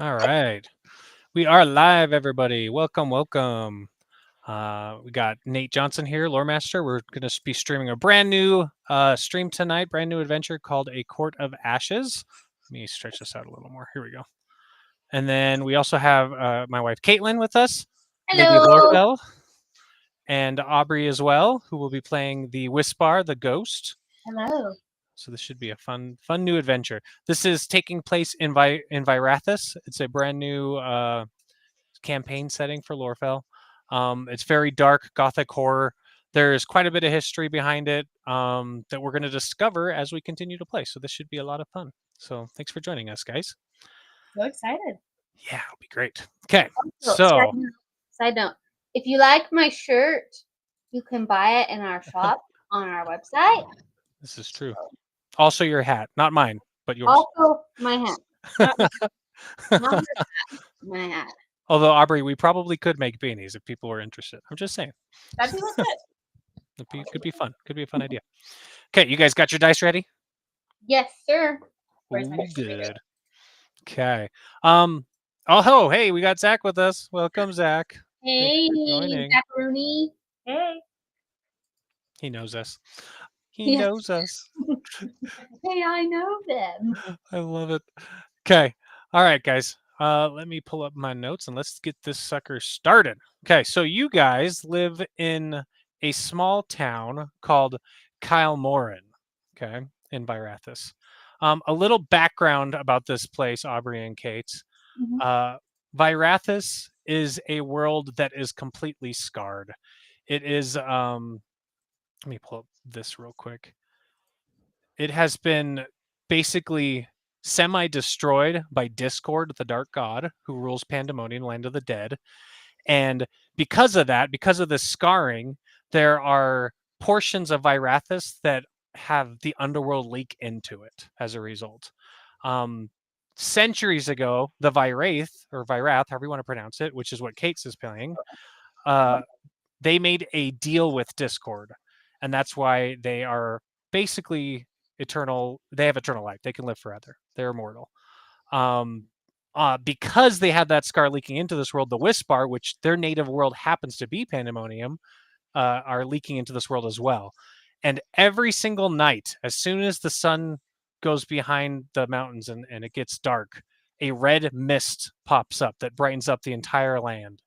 All right. We are live, everybody. Welcome, welcome. We got Nate Johnson here, Lore Master. We're going to be streaming a brand new stream tonight, brand new adventure called A Court of Ashes. Let me stretch this out a little more. Here we go. And then we also have my wife, Caitlin, with us. Lady of Hello. Lorefell. And Aubrey as well, who will be playing the Wispar, the ghost. Hello. So this should be a fun new adventure. This is taking place in Vyrathus. It's a brand new campaign setting for Lorefell. It's very dark, gothic horror. There's quite a bit of history behind it that we're going to discover as we continue to play. So this should be a lot of fun. So thanks for joining us, guys. So excited. Yeah, it'll be great. Okay, Also, so side note, if you like my shirt, you can buy it in our shop on our website. This is true. Also your hat, not mine, but yours. Also my hat. Not your hat, my hat. Although, Aubrey, we probably could make beanies if people were interested. I'm just saying. That'd be legit. Could be fun. Could be a fun idea. Okay, you guys got your dice ready? Yes, sir. Ooh, good. Okay. Oh, hey, we got Zach with us. Welcome, Zach. Hey, Zach Rooney. Hey. He knows us. He knows us. Hey, I know them. I love it. Okay. All right, guys. Let me pull up my notes and let's get this sucker started. Okay, so you guys live in a small town called Kylemorin, okay, in Vyrathus. A little background about this place, Aubrey and Kate. Vyrathus is a world that is completely scarred. It is, let me pull up this real quick. It has been basically semi-destroyed by Discord, the dark god who rules Pandemonium, land of the dead. And because of that, because of the scarring, there are portions of Vyrathus that have the underworld leak into it as a result. Centuries ago, the Vyrath, or Vyrath, however you want to pronounce it, which is what Kate's is playing, they made a deal with Discord. And that's why they are basically eternal. They have eternal life. They can live forever. They're immortal. Because they had that scar leaking into this world, the Wispar, which their native world happens to be Pandemonium, are leaking into this world as well. And every single night, as soon as the sun goes behind the mountains and it gets dark, a red mist pops up that brightens up the entire land.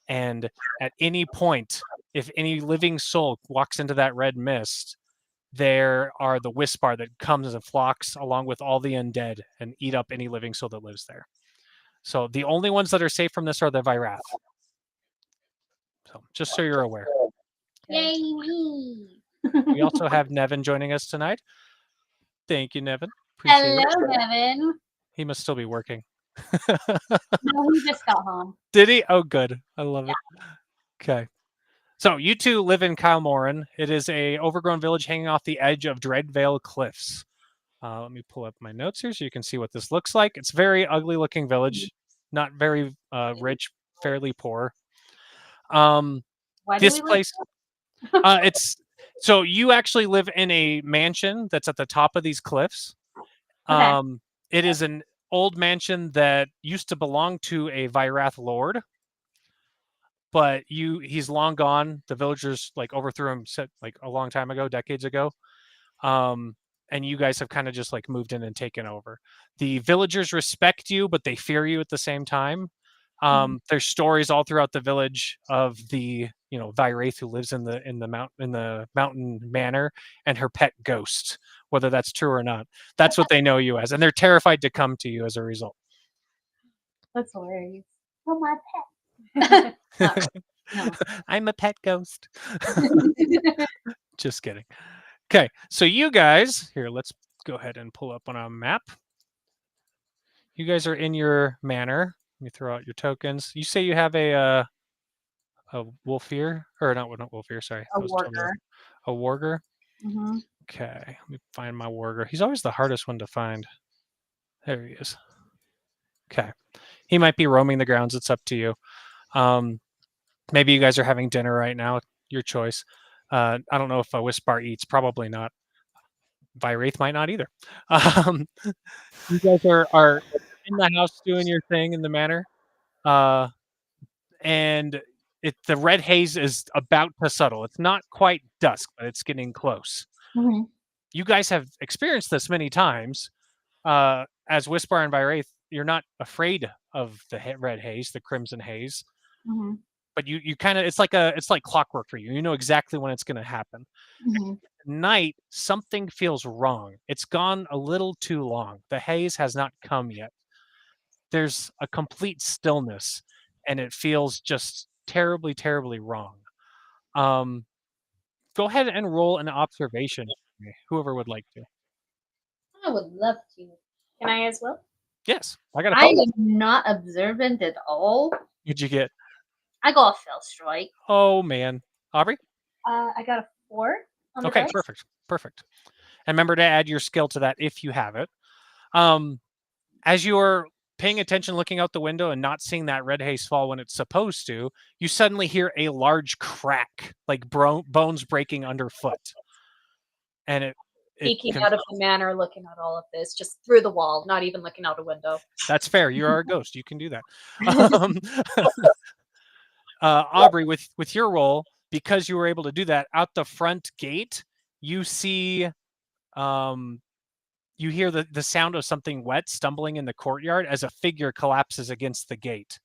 And at any point, if any living soul walks into that red mist, there are the Wispar that comes and flocks along with all the undead and eat up any living soul that lives there. So the only ones that are safe from this are the Vyrath. So just so you're aware. Yay, me. We also have Nevin joining us tonight. Thank you, Nevin. Appreciate Hello, Nevin. He must still be working. No, he just got home. Did he? Oh, good. I love it. Okay. So you two live in Kylemorin. It is a overgrown village hanging off the edge of Dreadvale Cliffs. Let me pull up my notes here so you can see what this looks like. It's a very ugly looking village, not very rich, fairly poor. This place, it's so you actually live in a mansion that's at the top of these cliffs. Okay. It is an old mansion that used to belong to a Vyrath lord. But he's long gone. The villagers overthrew him a long time ago, decades ago. And you guys have kind of just moved in and taken over. The villagers respect you, but they fear you at the same time. There's stories all throughout the village of the Vyrath who lives in the mountain manor and her pet ghost, whether that's true or not. That's what they know you as, and they're terrified to come to you as a result. That's hilarious. Oh, my pet. No. I'm a pet ghost. Just kidding. Okay, so you guys here, let's go ahead and pull up on a map. You guys are in your manor. Let me throw out your tokens. You say you have a wolfier, or not wolfier, sorry. A warger. A warger? Mm-hmm. Okay, let me find my warger. He's always the hardest one to find. There he is. Okay. He might be roaming the grounds. It's up to you. Maybe you guys are having dinner right now. Your choice. I don't know if a Wispar eats. Probably not. Vyrath might not either. You guys are in the house doing your thing in the manor, and the red haze is about to settle. It's not quite dusk, but it's getting close. Mhm. You guys have experienced this many times. As Whisper and Vyrath, you're not afraid of the red haze, the crimson haze, Mhm. but you kind of it's like clockwork for you. You know exactly when it's going to happen. Mhm. At night, something feels wrong. It's gone a little too long. The haze has not come yet. There's a complete stillness, and it feels just terribly, terribly wrong. Um, Go ahead and roll an observation for me, whoever would like to. I would love to. Can I as well? Yes, I got a I couple. am not observant at all. What'd you get? I go a fell strike. Oh man, Aubrey. I got a 4 on the Okay, dice. perfect. And remember to add your skill to that if you have it. As you're paying attention, looking out the window and not seeing that red haze fall when it's supposed to, you suddenly hear a large crack, like bones breaking underfoot. And it Peeking out of the manor, looking at all of this, just through the wall, not even looking out a window. That's fair. You are a ghost. You can do that. Aubrey, with your roll, because you were able to do that, out the front gate, you see, you hear the sound of something wet stumbling in the courtyard as a figure collapses against the gate.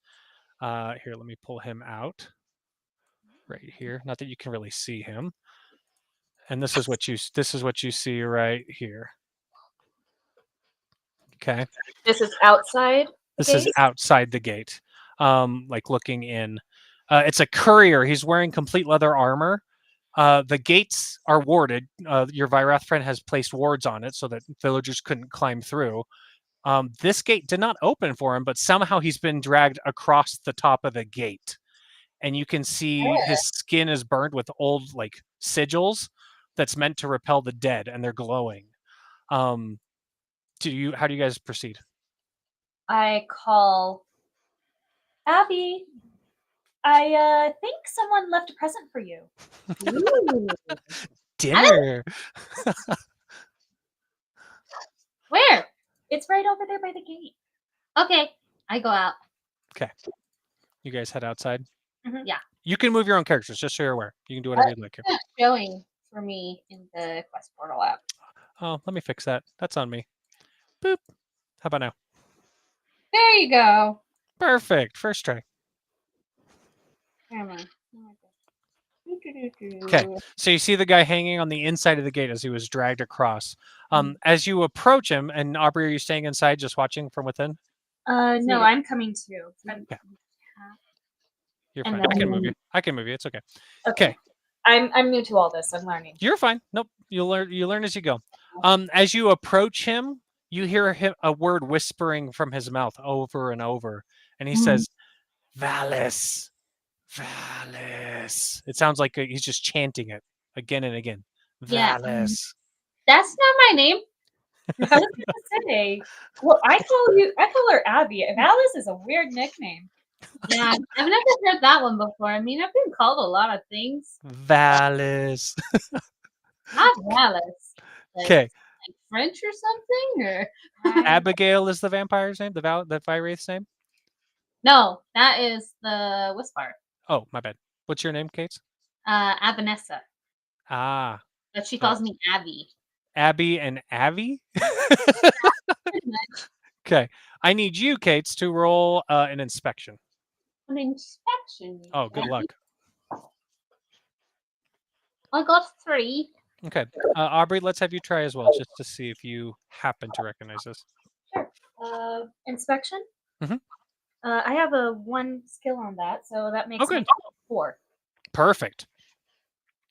Here, let me pull him out. Right here. Not that you can really see him. And this is what you see right here. Okay. This is outside. This is outside the gate. Like looking in. It's a courier. He's wearing complete leather armor. The gates are warded. Your Vyrath friend has placed wards on it so that villagers couldn't climb through. This gate did not open for him, but somehow he's been dragged across the top of the gate. And you can see his skin is burned with old like sigils that's meant to repel the dead, and they're glowing. How do you guys proceed? I call Abby. I think someone left a present for you. Dinner. Where? It's right over there by the gate. Okay, I go out. Okay. You guys head outside? Mhm. Yeah. You can move your own characters, just so you're aware. You can do whatever you'd like here. It's not showing for me in the quest portal app. Oh, let me fix that. That's on me. Boop. How about now? There you go. Perfect. First try. Where am I? Okay. So you see the guy hanging on the inside of the gate as he was dragged across. As you approach him, and Aubrey, are you staying inside just watching from within? No, I'm coming too. Okay. You're And fine. I can move then- you. I can move you. It's okay. Okay. I'm new to all this. I'm learning. You're fine. Nope. You learn as you go. As you approach him, you hear a word whispering from his mouth over and over, and he says, "Valis, Valis." It sounds like he's just chanting it again and again. Yeah. Valis. That's not my name. I was gonna say, well, I call her Abby. Valis is a weird nickname. Yeah, I've never heard that one before. I mean, I've been called a lot of things. Valis. Not Alice. Okay. Like French or something? Or Abbigale is the vampire's name. The Vyrath's name. no, that is the Whisper. Oh, my bad. What's your name, Kate? Avenessa. Ah, But she calls me Abby. Abby and Avi. Pretty much. Okay. I need you, Kate, to roll an inspection. An inspection. Oh, good luck. I got 3. Okay. Aubrey, let's have you try as well, just to see if you happen to recognize this. Sure. Inspection. Mhm. I have a 1 skill on that, so that makes Okay. me 4. Perfect.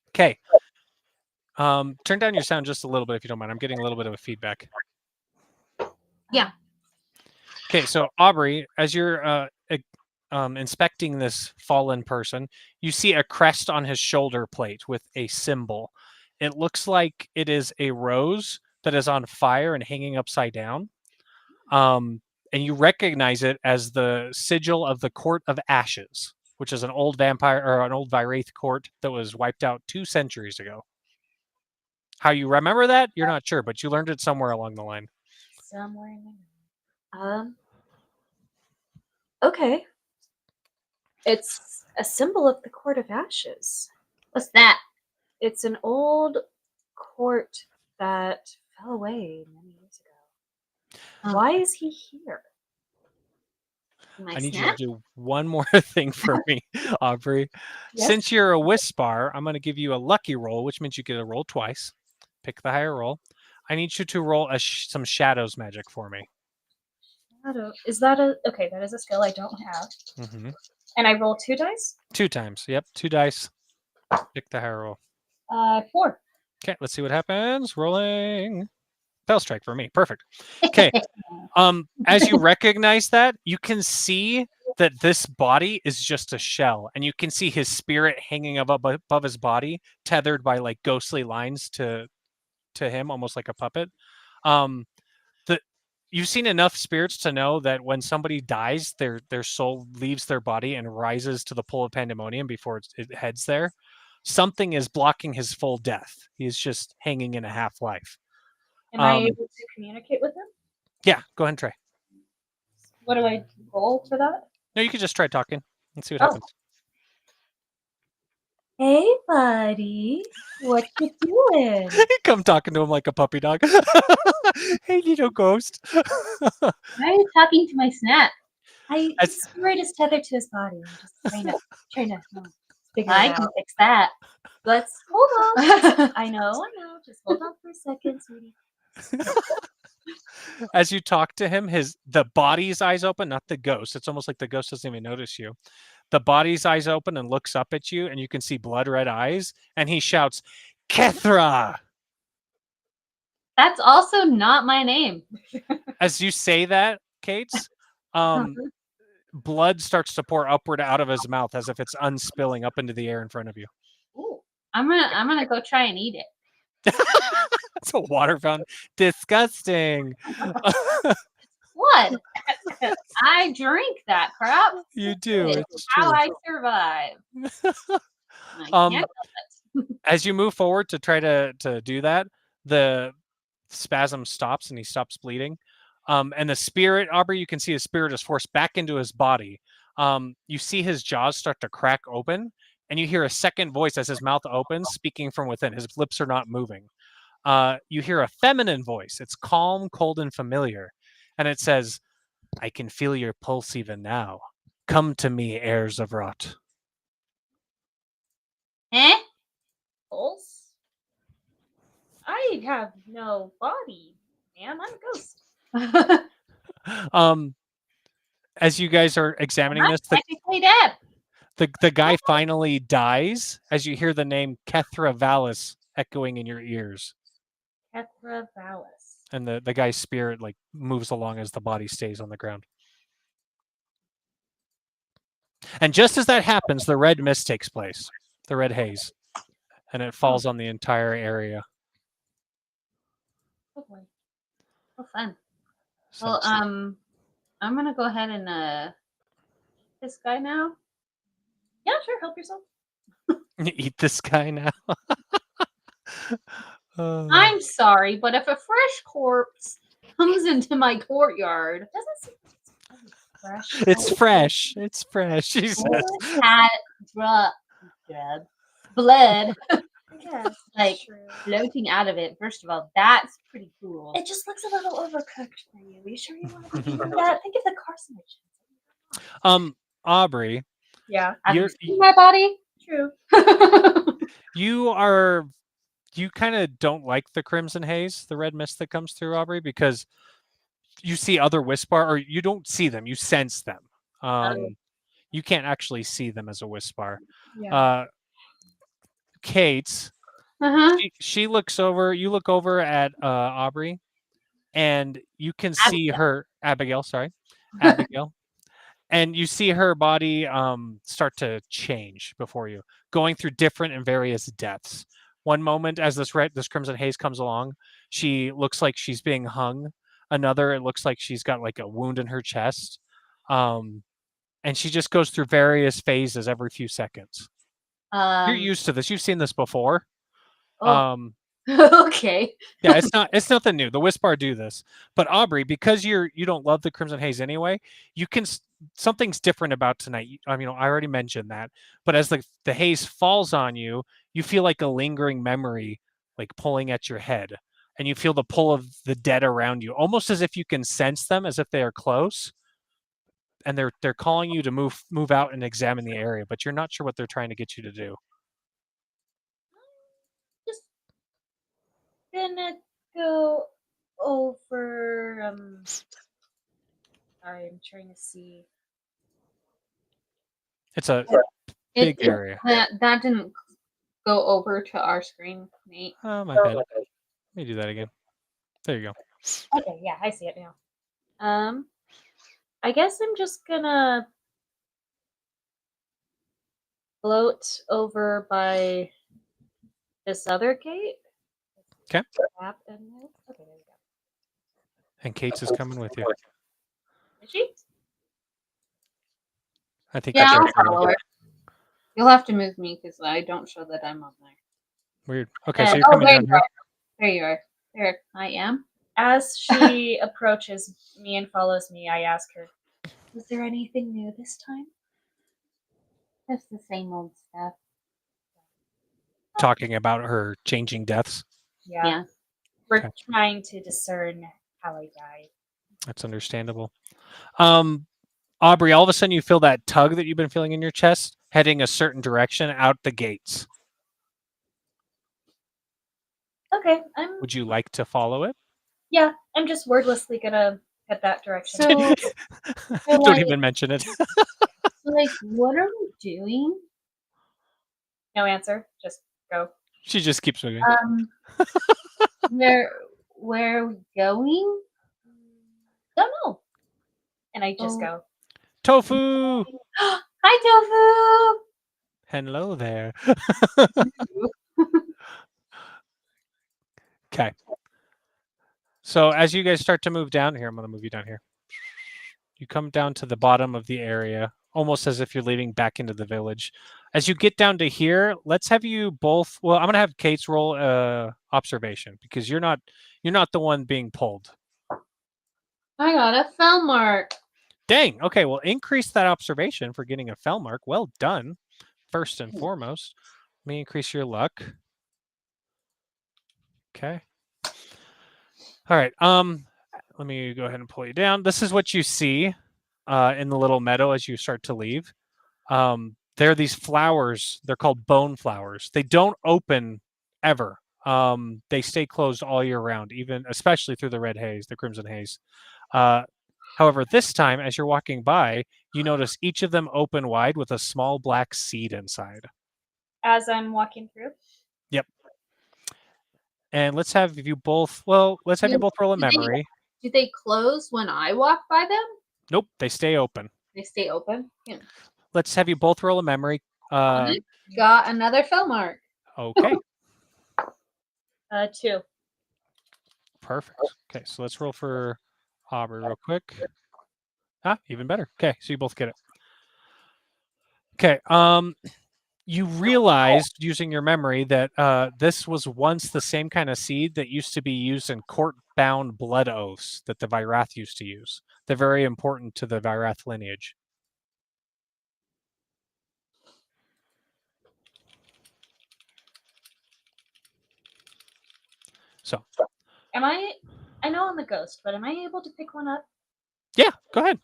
Okay. Turn down your sound just a little bit if you don't mind. I'm getting a little bit of a feedback. Yeah. Okay, so Aubrey, as you're inspecting this fallen person, you see a crest on his shoulder plate with a symbol. It looks like it is a rose that is on fire and hanging upside down. And you recognize it as the sigil of the Court of Ashes, which is an old vampire or an old Vyrath court that was wiped out 2 centuries ago. How you remember that, you're not sure, but you learned it somewhere along the line. Somewhere in there. Okay. It's a symbol of the Court of Ashes. What's that? It's an old court that fell away many years ago. Oh. Why is he here? My I need you snap? to do one more thing for me, Aubrey. Yes? Since you're a Whispar, I'm going to give you a lucky roll, which means you get a roll twice. Pick the higher roll. I need you to roll some shadows magic for me. Is that a okay? That is a skill I don't have. Mm-hmm. And I roll 2 dice. 2 times. Yep, 2 dice. Pick the higher roll. 4. Okay, let's see what happens. Rolling. Spell strike for me. Perfect. Okay. As you recognize that, you can see that this body is just a shell, and you can see his spirit hanging above his body, tethered by like ghostly lines to him, almost like a puppet. You've seen enough spirits to know that when somebody dies, their soul leaves their body and rises to the pool of pandemonium before it heads there. Something is blocking his full death. He is just hanging in a half life. Am I able to communicate with him? Yeah, go ahead and try. What do I roll for that? No, you could just try talking and see what happens. Hey, buddy. What you doing? Come talking to him like a puppy dog. Hey, little ghost. Why are you talking to my snap? His spirit is tethered to his body. I'm just trying to figure I it can out. fix that. Let's hold on. I know. Just hold on for a second, sweetie. As you talk to him, the body's eyes open, not the ghost. It's almost like the ghost doesn't even notice you. The body's eyes open and looks up at you, and you can see blood red eyes, and he shouts, "Kethra!" That's also not my name. As you say that, Kate's, blood starts to pour upward out of his mouth as if it's unspilling up into the air in front of you. Ooh, I'm gonna go try and eat it. It's a water fountain. Disgusting. What? I drink that crap. You do. It's It's how true. I survive. I can't help it. As you move forward to try to do that, the spasm stops and he stops bleeding. And the spirit, Aubrey, you can see his spirit is forced back into his body. You see his jaws start to crack open, and you hear a second voice as his mouth opens, speaking from within. His lips are not moving. You hear a feminine voice. It's calm, cold, and familiar. And it says, "I can feel your pulse even now. Come to me, heirs of rot." Eh? Pulse? I have no body, ma'am. I'm a ghost. As you guys are examining I'm this, technically dead. the guy finally dies as you hear the name Kethra Valis echoing in your ears. Kethra Valis. And the guy's spirit like moves along as the body stays on the ground. And just as that happens, the red mist takes place, the red haze, and it falls on the entire area. Oh boy. Oh, fun. So, Well, I'm gonna go ahead and this guy now. Yeah, sure. Help yourself. eat this guy now. I'm sorry, but if a fresh corpse comes into my courtyard, Doesn't seem fresh. It's fresh. It's fresh. He says. had blood Yes, like true. floating out of it. First of all, that's pretty cool. It just looks a little overcooked for you. Are you sure you want to think of that? Think of the carcinogens. Aubrey, Yeah, Have you you're- seen my body? true. you kind of don't like the crimson haze, the red mist that comes through, Aubrey, because you see other Whispar, or you don't see them, you sense them. You can't actually see them as a Whispar. Yeah. Kate, she looks over, you look over at Aubrey, and you can see her, Abbigale, and you see her body start to change before you, going through different and various depths. One moment, as this crimson haze comes along, she looks like she's being hung. Another, it looks like she's got like a wound in her chest. And she just goes through various phases every few seconds. You're used to this. You've seen this before. Oh, Okay. Yeah, it's nothing new. The Wispar do this, but Aubrey, because you don't love the Crimson Haze anyway, you can something's different about tonight. I mean, I already mentioned that, but as the haze falls on you, you feel like a lingering memory, like pulling at your head, and you feel the pull of the dead around you, almost as if you can sense them, as if they are close, and they're calling you to move out and examine the area, but you're not sure what they're trying to get you to do. Just gonna go over. Sorry, I'm trying to see. It's a big area. That didn't go over to our screen, Nate. Oh, my bad. Let me do that again. There you go. Okay, yeah, I see it now. I guess I'm just gonna float over by this other gate. Okay. Tap and move. Okay, there you go. And Kate's is coming with you. Is she? I think Yeah, that's I'll okay. follow her. You'll have to move me because I don't show that I'm on there. Weird. Okay, so you're coming there down you here. are. There you are. There I am. As she approaches me and follows me, I ask her, "Was there anything new this time?" It's the same old stuff. Talking about her changing deaths. Yeah. We're Okay. trying to discern how I died. That's understandable. Aubrey, all of a sudden you feel that tug that you've been feeling in your chest heading a certain direction out the gates. Okay, Would you like to follow it? Yeah, I'm just wordlessly gonna head that direction. So, Don't like- even mention it. like, what are we doing? No answer. Just go. She just keeps moving. Where are we going? Don't know. And I just Oh. go. Tofu! Hi, Tofu! Hello there. Okay. So as you guys start to move down here, I'm going to move you down here. You come down to the bottom of the area, almost as if you're leading back into the village. As you get down to here, let's have you both. Well, I'm going to have Kate's roll observation because you're not the one being pulled. I got a fell mark. Dang. Okay. Well, increase that observation for getting a fell mark. Well done. First and foremost, let me increase your luck. Okay. All right. Let me go ahead and pull you down. This is what you see in the little meadow as you start to leave. There are these flowers. They're called bone flowers. They don't open ever. They stay closed all year round, especially through the red haze, the crimson haze. However, this time, as you're walking by, you notice each of them open wide with a small black seed inside. As I'm walking through. Yep. And let's have you both. Well, let's have you both roll a Do they- memory. Do they close when I walk by them? Nope, they stay open. They stay open. Yeah. Let's have you both roll a memory. Got another fell mark. Okay, 2. perfect. Okay, so let's roll for Aubrey real quick. Even better. Okay, so you both get it. Okay, you realized using your memory that this was once the same kind of seed that used to be used in court-bound blood oaths that the Vyrath used to use. They're very important to the Vyrath lineage. So, I know I'm a ghost, but am I able to pick one up? yeah, go ahead.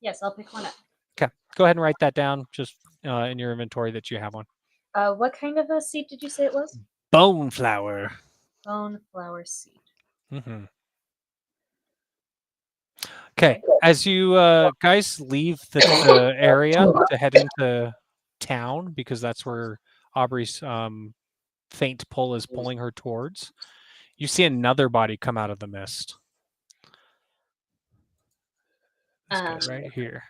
Yes, I'll pick one up. Okay, go ahead and write that down just in your inventory that you have one. What kind of a seed did you say it was? Bone flower. Bone flower seed. Mm-hmm. Okay, as you guys leave the area to head into town, because that's where Aubrey's faint pull is pulling her towards, you see another body come out of the mist. This guy right here.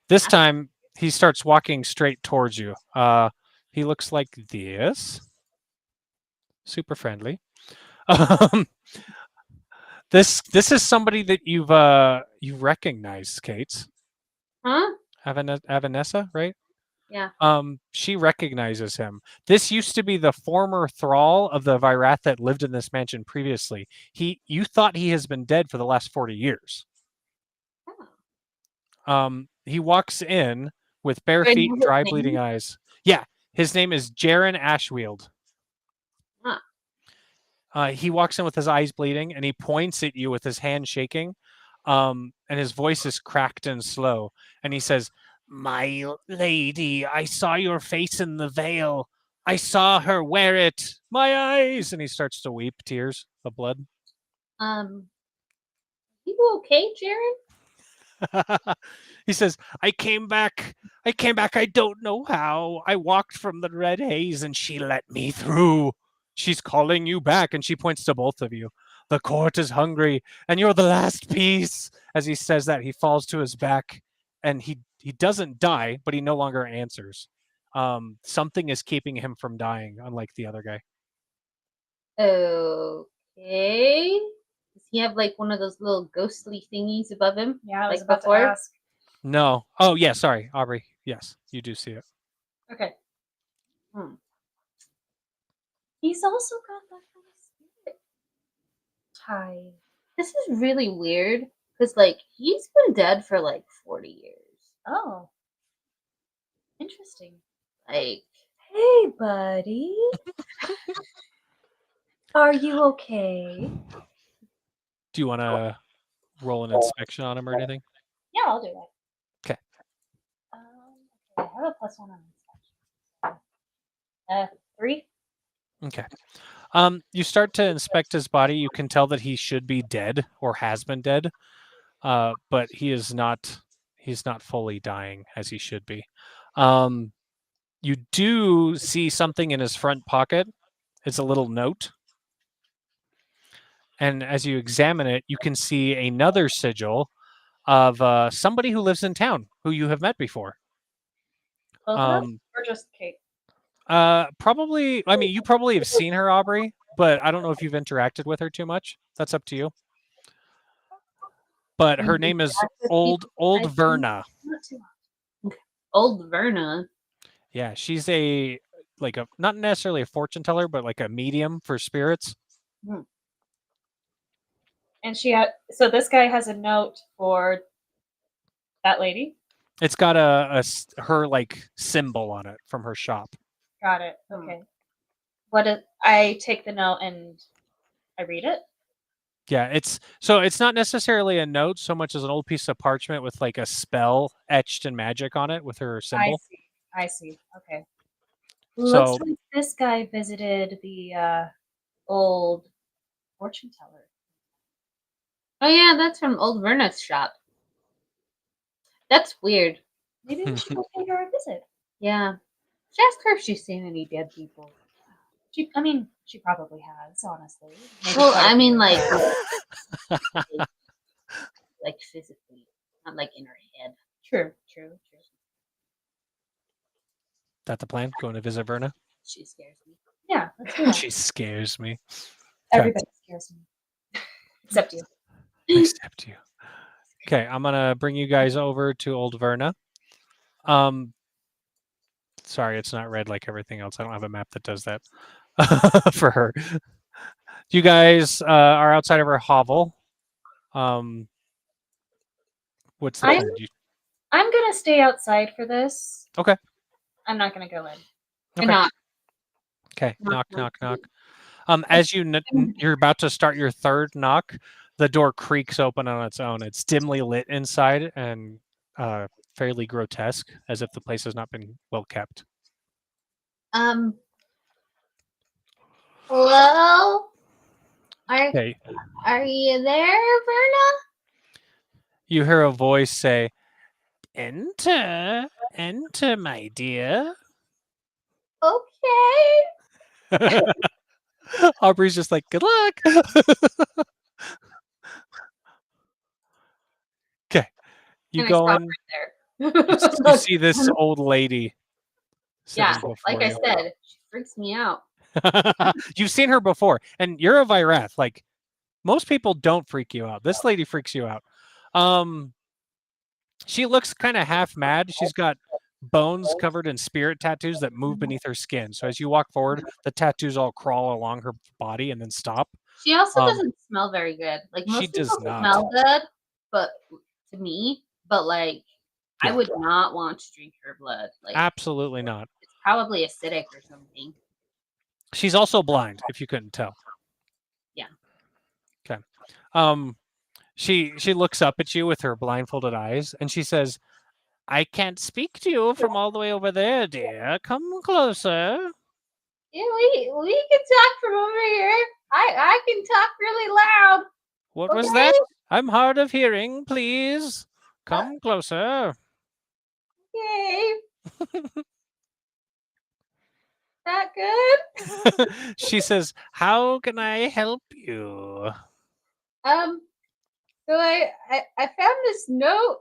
This time, he starts walking straight towards you. He looks like this. Super friendly. This is somebody that you've recognized, Kate. Huh? Avenessa, right? Yeah. She recognizes him. This used to be the former thrall of the Vyrath that lived in this mansion previously. You thought he has been dead for the last 40 years. He walks in with bare Do I feet know and his dry, name? bleeding eyes. Yeah, his name is Jaren Ashwield. He walks in with his eyes bleeding, and he points at you with his hand shaking, and his voice is cracked and slow. And he says, "My lady, I saw your face in the veil. I saw her wear it. My eyes!" And he starts to weep, tears of blood. You okay, Jaren? He says, I came back. I don't know how. I walked from the red haze and she let me through. She's calling you back. And she points to both of you. The court is hungry and you're the last piece. As he says that, he falls to his back and he doesn't die, but he no longer answers. Something is keeping him from dying, unlike the other guy. Okay. Does he have like one of those little ghostly thingies above him? Yeah, I was like about before? to ask. No. Oh, yeah. Sorry, Aubrey. Yes, you do see it. Okay. He's also got that kind of spirit tie. This is really weird because like he's been dead for like 40 years. Oh. Interesting. Like, Hey, buddy. Are you okay? Do you want to roll an inspection on him or anything? Yeah, I'll do that. Okay. Okay, I have a +1 on inspection. 3. Okay. You start to inspect his body. You can tell that he should be dead or has been dead, but he is not. He's not fully dying as he should be. You do see something in his front pocket. It's a little note, and as you examine it, you can see another sigil of somebody who lives in town who you have met before. Both of them? Or just Kate? Probably. I mean, you probably have seen her, Aubrey, but I don't know if you've interacted with her too much. That's up to you. But her name is Old Verna. Not too long. Old Verna. Yeah, she's a not necessarily a fortune teller, but like a medium for spirits. And so this guy has a note for that lady? It's got her like symbol on it from her shop. Got it. Okay. I take the note and I read it? Yeah, it's not necessarily a note so much as an old piece of parchment with like a spell etched in magic on it with her symbol. I see. Okay. So, Looks like this guy visited the old fortune teller. Oh yeah, that's from Old Verna's shop. That's weird. Maybe we should go pay her a visit. Yeah. Just ask her if she's seen any dead people. She probably has, honestly. Maybe Well, quite a I mean, few. like physically, not like in her head. True. That the plan? Going to visit Verna? She scares me. Yeah, let's do that. She scares me. Everybody scares me. Except you. Except you. Okay, I'm gonna bring you guys over to Old Verna. Sorry, it's not red like everything else. I don't have a map that does that for her. You guys are outside of her hovel. What's the plan? I'm gonna stay outside for this. Okay. I'm not gonna go in. Okay. Knock. Okay. Knock. As you're about to start your third knock, the door creaks open on its own. It's dimly lit inside and fairly grotesque, as if the place has not been well kept. Hello? Okay. Are you there, Verna? You hear a voice say, "Enter, my dear." Okay. Aubrey's just like, "Good luck." Okay. You go in. Right there. You see this old lady. Yeah, before like I you. said, she freaks me out. You've seen her before, and you're a Vyrath. Like most people don't freak you out. This lady freaks you out. She looks kind of half mad. She's got bones covered in spirit tattoos that move beneath her skin. So as you walk forward, the tattoos all crawl along her body and then stop. She also Um, doesn't smell very good. Like she most does people not. smell good, but to me, but like I Yeah. would not want to drink her blood. Like Absolutely not. it's probably acidic or something. She's also blind, if you couldn't tell. Yeah. Okay. She looks up at you with her blindfolded eyes, and she says, "I can't speak to you from all the way over there, dear. Come closer." Yeah, we can talk from over here. I can talk really loud. What was Okay. that? I'm hard of hearing. Please come closer. Okay. That good? She says, "How can I help you?" So I found this note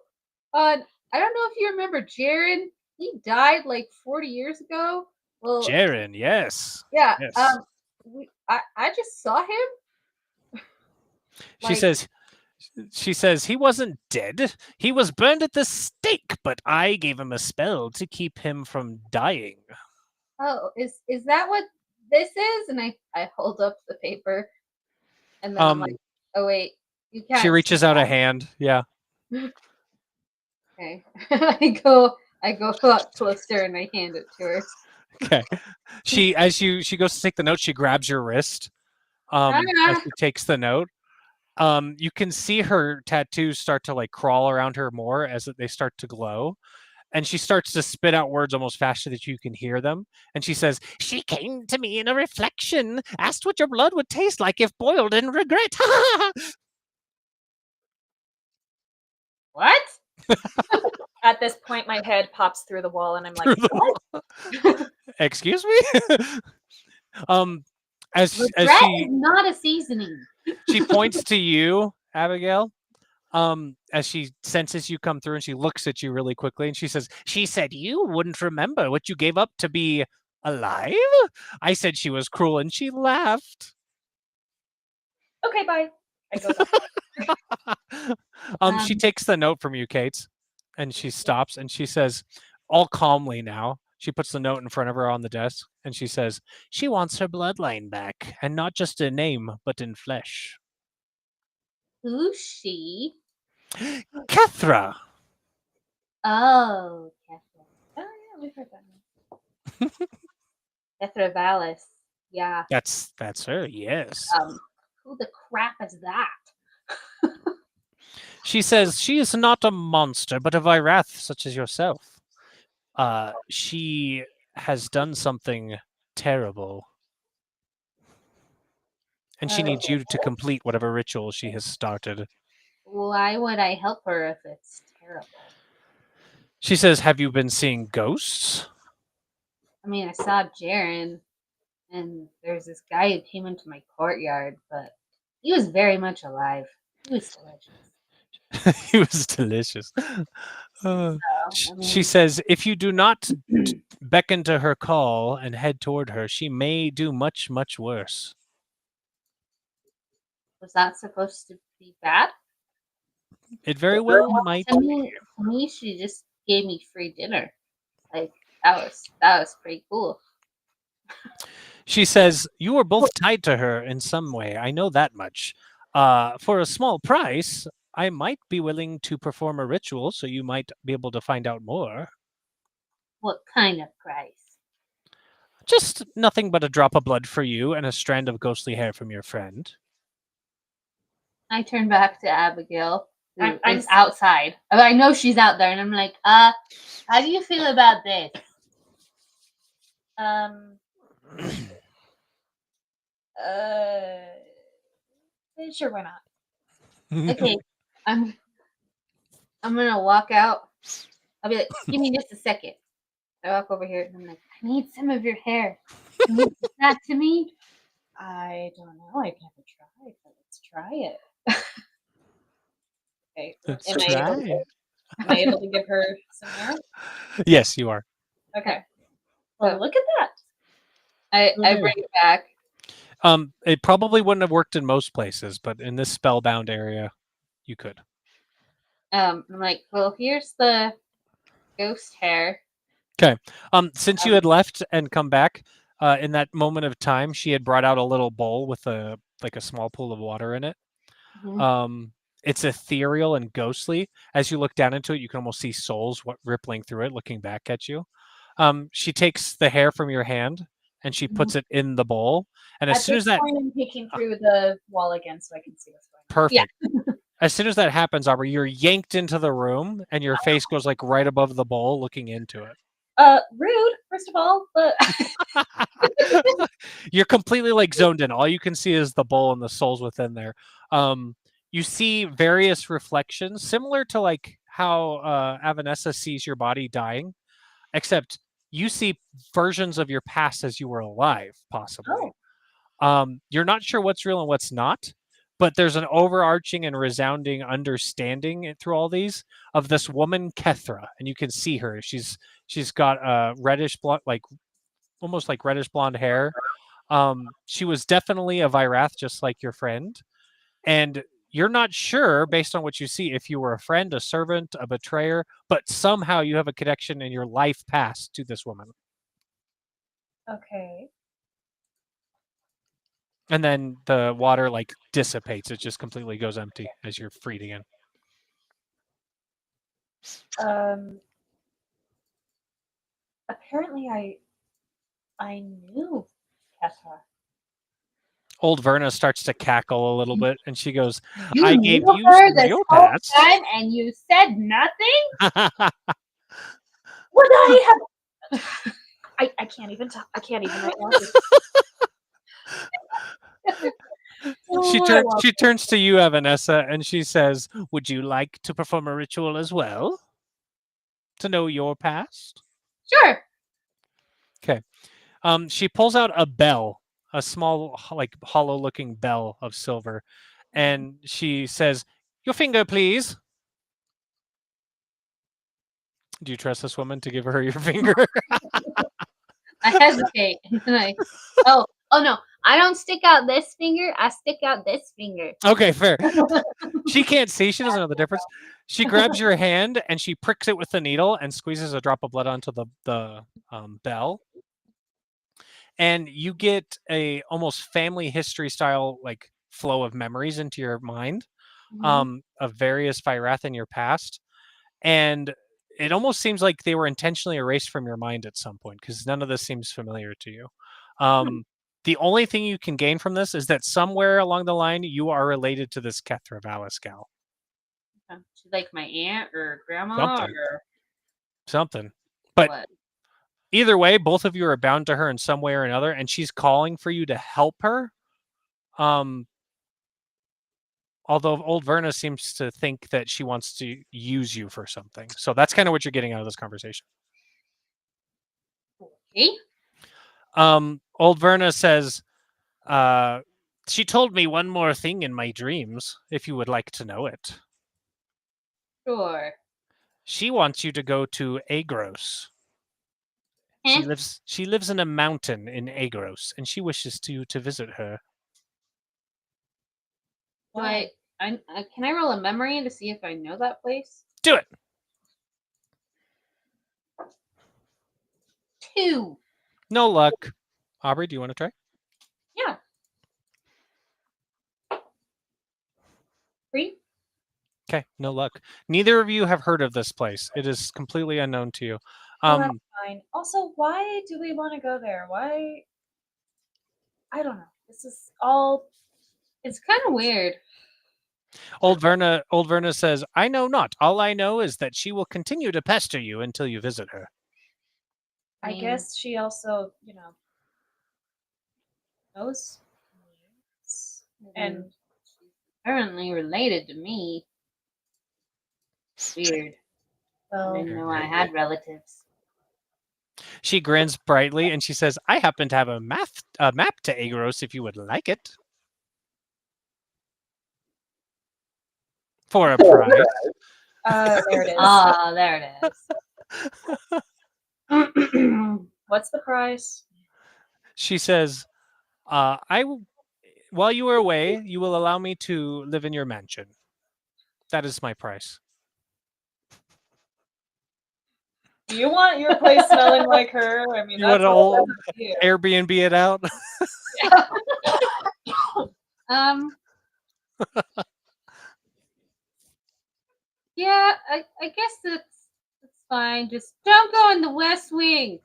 on. I don't know if you remember Jaren. He died like 40 years ago. Well, Jaren, yes. yeah. Yes. I just saw him. She Like, says, he wasn't dead. He was burned at the stake, but I gave him a spell to keep him from dying. oh, is that what this is? And I hold up the paper, and then I'm like, oh wait, you can't. She see reaches out a that. hand. Yeah. Okay. I go up closer and I hand it to her. Okay. She goes to take the note, she grabs your wrist. As she takes the note. You can see her tattoos start to like crawl around her more as they start to glow. And she starts to spit out words almost faster that you can hear them. And she says, "She came to me in a reflection, asked what your blood would taste like if boiled in regret." What? At this point, my head pops through the wall, and I'm like, "What?" Excuse me? As Regret she is not a seasoning. she points to you, Abigail, as she senses you come through, and she looks at you really quickly, and she says, "She said you wouldn't remember what you gave up to be alive? I said she was cruel, and she laughed." Okay, bye. I go back. She takes the note from you, Kate, and she stops, and she says, all calmly now, she puts the note in front of her on the desk, and she says, "She wants her bloodline back, and not just in name, but in flesh." Who's she? Kethra! Oh, Kethra. Oh yeah, we've heard that name. Kethra Valis. Yeah. That's her, yes. Who the crap is that? She says she is not a monster, but a Vyrath such as yourself. She has done something terrible. And she needs you to complete whatever ritual she has started. Why would I help her if it's terrible? She says, "Have you been seeing ghosts?" I mean, I saw Jaren, and there's this guy who came into my courtyard, but he was very much alive. He was delicious. He was delicious. She mean- says, "If you do not beckon to her call and head toward her, she may do much, much worse." Was that supposed to be bad? It very well might To be. me, she just gave me free dinner. Like that was pretty cool. She says, "You are both tied to her in some way. I know that much. For a small price, I might be willing to perform a ritual, so you might be able to find out more." What kind of price? "Just nothing but a drop of blood for you and a strand of ghostly hair from your friend." I turn back to Abbigale, who I'm is outside. I know she's out there, and I'm like, how do you feel about this? Sure, why not? Okay, I'm gonna walk out. I'll be like, give me just a second. I walk over here and I'm like, I need some of your hair. Can you give that to me? I don't know. I've never tried, but let's try it. Okay. Let's Am I able to give her some hair? Yes, you are. Okay. Well, look at that. I bring it back. It probably wouldn't have worked in most places, but in this spellbound area, you could. I'm like, well, here's the ghost hair. Since you had left and come back, in that moment of time, she had brought out a little bowl with a small pool of water in it. Mhm. It's ethereal and ghostly. As you look down into it, you can almost see souls rippling through it, looking back at you. She takes the hair from your hand and she puts it in the bowl. And as At soon this as that point, I'm peeking through the wall again so I can see what's going on. perfect, as soon as that happens, Aubrey, you're yanked into the room and your face goes like right above the bowl, looking into it. Rude, first of all, but You're completely like zoned in. All you can see is the bowl and the souls within there. You see various reflections, similar to like how Avenessa sees your body dying, except you see versions of your past as you were alive, possibly. You're not sure what's real and what's not, but there's an overarching and resounding understanding through all these of this woman Kethra, and you can see her. She's got a reddish blonde, like almost like reddish blonde hair. She was definitely a Vyrath, just like your friend, and you're not sure, based on what you see, if you were a friend, a servant, a betrayer, but somehow you have a connection in your life past to this woman. okay. And then the water like dissipates. It just completely goes empty as you're freed again. Apparently I knew Kethra. Old Verna starts to cackle a little bit and she goes, You I knew gave you her some of this your whole past. time and you said nothing? Would I have? I can't even talk. I can't even right now. She turns to you, Avenessa, and she says, would you like to perform a ritual as well? To know your past? Sure. Okay. She pulls out a bell, a small, like hollow-looking bell of silver, and she says, "Your finger, please." Do you trust this woman to give her your finger? I hesitate. oh no. I don't stick out this finger. I stick out this finger. Okay, fair. She can't see. She doesn't know the difference. She grabs your hand and she pricks it with the needle and squeezes a drop of blood onto the bell. And you get a almost family history style like flow of memories into your mind, of various Vyrath in your past. And it almost seems like they were intentionally erased from your mind at some point because none of this seems familiar to you. The only thing you can gain from this is that somewhere along the line you are related to this Kethra Valis gal. She's like my aunt or grandma Something. or But what? either way, both of you are bound to her in some way or another, and she's calling for you to help her. Although old Verna seems to think that she wants to use you for something. So that's kind of what you're getting out of this conversation. Okay. Old Verna says, she told me one more thing in my dreams, if you would like to know it. Sure. She wants you to go to Agros. She lives in a mountain in Agros, and she wishes you to visit her. Can I roll a memory to see if I know that place? Do it. 2. No luck. Aubrey, do you want to try? Yeah. 3. Okay, no luck. Neither of you have heard of this place. It is completely unknown to you. That's fine. Also, why do we want to go there? Why? I don't know. This is all. It's kind of weird. Old Verna says, I know not. All I know is that she will continue to pester you until you visit her. I guess she also, knows. And she's apparently related to me. Weird. I didn't know I had relatives. She grins brightly and she says, I happen to have a map to Agros if you would like it. For a price. There it is. Ah, there it is. What's the price? She says, while you are away, you will allow me to live in your mansion. That is my price. Do you want your place smelling like her? I mean, You want that's to all old up to you. Airbnb it out? Yeah, I guess that's fine. Just don't go in the West Wing.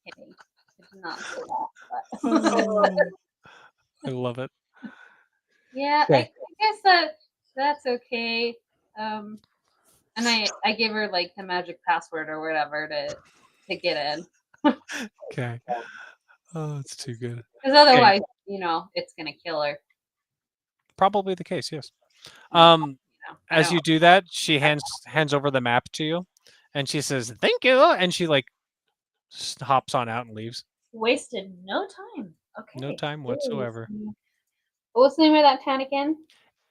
Kidding. It's not say that, but I love it. yeah, Okay. I guess that's okay. And I give her like the magic password or whatever to get in. Okay. Oh, it's too good. Because otherwise, it's gonna kill her. Probably the case, yes. I As don't- you do that, she hands over the map to you, and she says, "Thank you," and she like hops on out and leaves. Wasted no time. Okay. No time whatsoever. What's the name of that town again?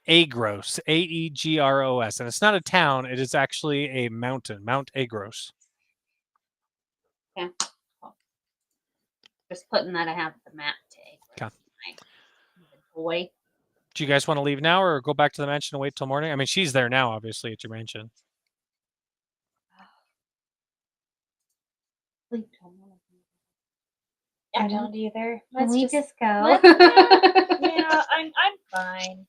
Agros, Aegros, and it's not a town; it is actually a mountain, Mount Agros. Yeah. Cool. Just putting that I have the map tag. Okay. Boy. Do you guys want to leave now, or go back to the mansion and wait till morning? I mean, she's there now, obviously, at your mansion. I don't either. Can we just go? Yeah, I'm fine.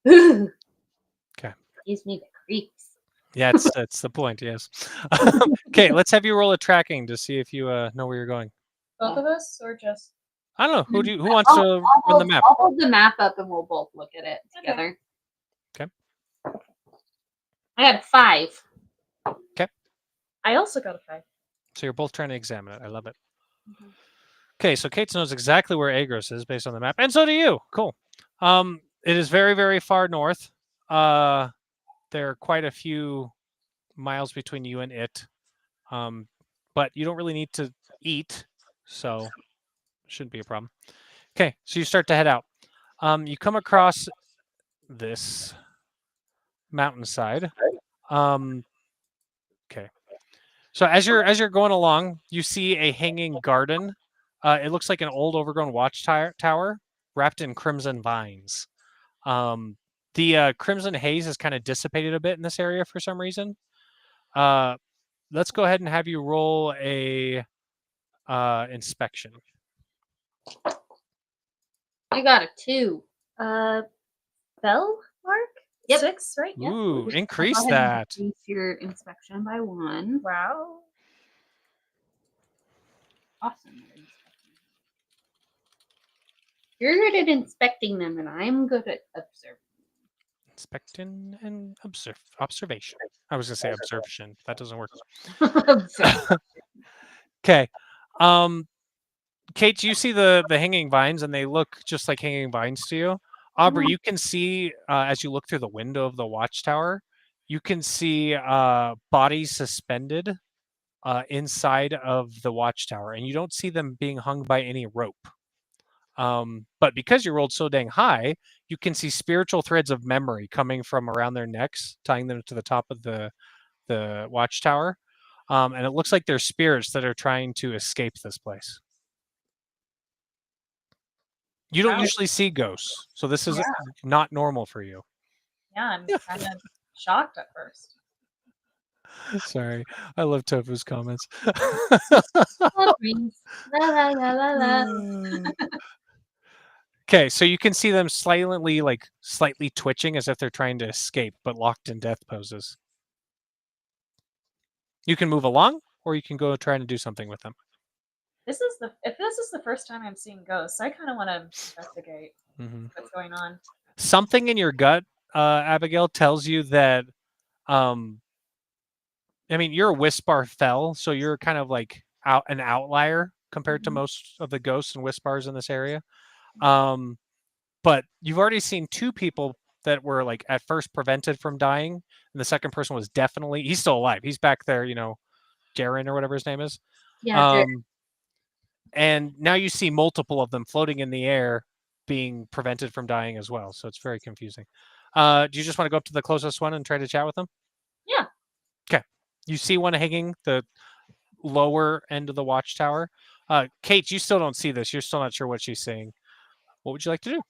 Okay. Gives me the creeps. Yeah, that's the point. Yes. Okay, let's have you roll a tracking to see if you know where you're going. Both of us, or just? I don't know who wants to run the map. I'll hold the map up and we'll both look at it together. Okay. I got a 5. I also got a 5. So you're both trying to examine it. I love it. Okay, so Kate knows exactly where Agros is based on the map, and so do you. Cool. It is very, very far north. There are quite a few miles between you and it, but you don't really need to eat, so shouldn't be a problem. Okay, so you start to head out. You come across this mountainside. Okay. So as you're going along, you see a hanging garden. It looks like an old overgrown watchtower wrapped in crimson vines. The crimson haze has kind of dissipated a bit in this area for some reason. Let's go ahead and have you roll a inspection. I got a 2. Bell mark? Yep. 6, right? Yeah. Ooh, increase Go ahead and that. increase your inspection by 1. Wow. Awesome. You're good at inspecting them, and I'm good at observing. Inspecting and observation. I was gonna say observation. That doesn't work. Okay. Kate, you see the hanging vines, and they look just like hanging vines to you. Aubrey, you can see as you look through the window of the watchtower, you can see bodies suspended inside of the watchtower, and you don't see them being hung by any rope. But because you rolled so dang high, you can see spiritual threads of memory coming from around their necks, tying them to the top of the watchtower. And it looks like they're spirits that are trying to escape this place. You don't usually see ghosts, so this is not normal for you. Yeah, I'm kind of shocked at first. Sorry, I love Tofu's comments. La la la la la. Okay, so you can see them slightly twitching as if they're trying to escape, but locked in death poses. You can move along, or you can go try to do something with them. If this is the first time I'm seeing ghosts, I kind of want to investigate what's going on. Something in your gut, Abbigale, tells you that I mean, you're a Wispar Fell, so you're kind of like an outlier compared to most of the ghosts and Wispars in this area. But you've already seen 2 people that were like at first prevented from dying, and the second person was he's still alive. He's back there, Jaren or whatever his name is. Yeah. And now you see multiple of them floating in the air being prevented from dying as well. So it's very confusing. Do you just want to go up to the closest one and try to chat with them? Yeah. Okay. You see one hanging the lower end of the watchtower. Kate, you still don't see this. You're still not sure what she's saying. What would you like to do?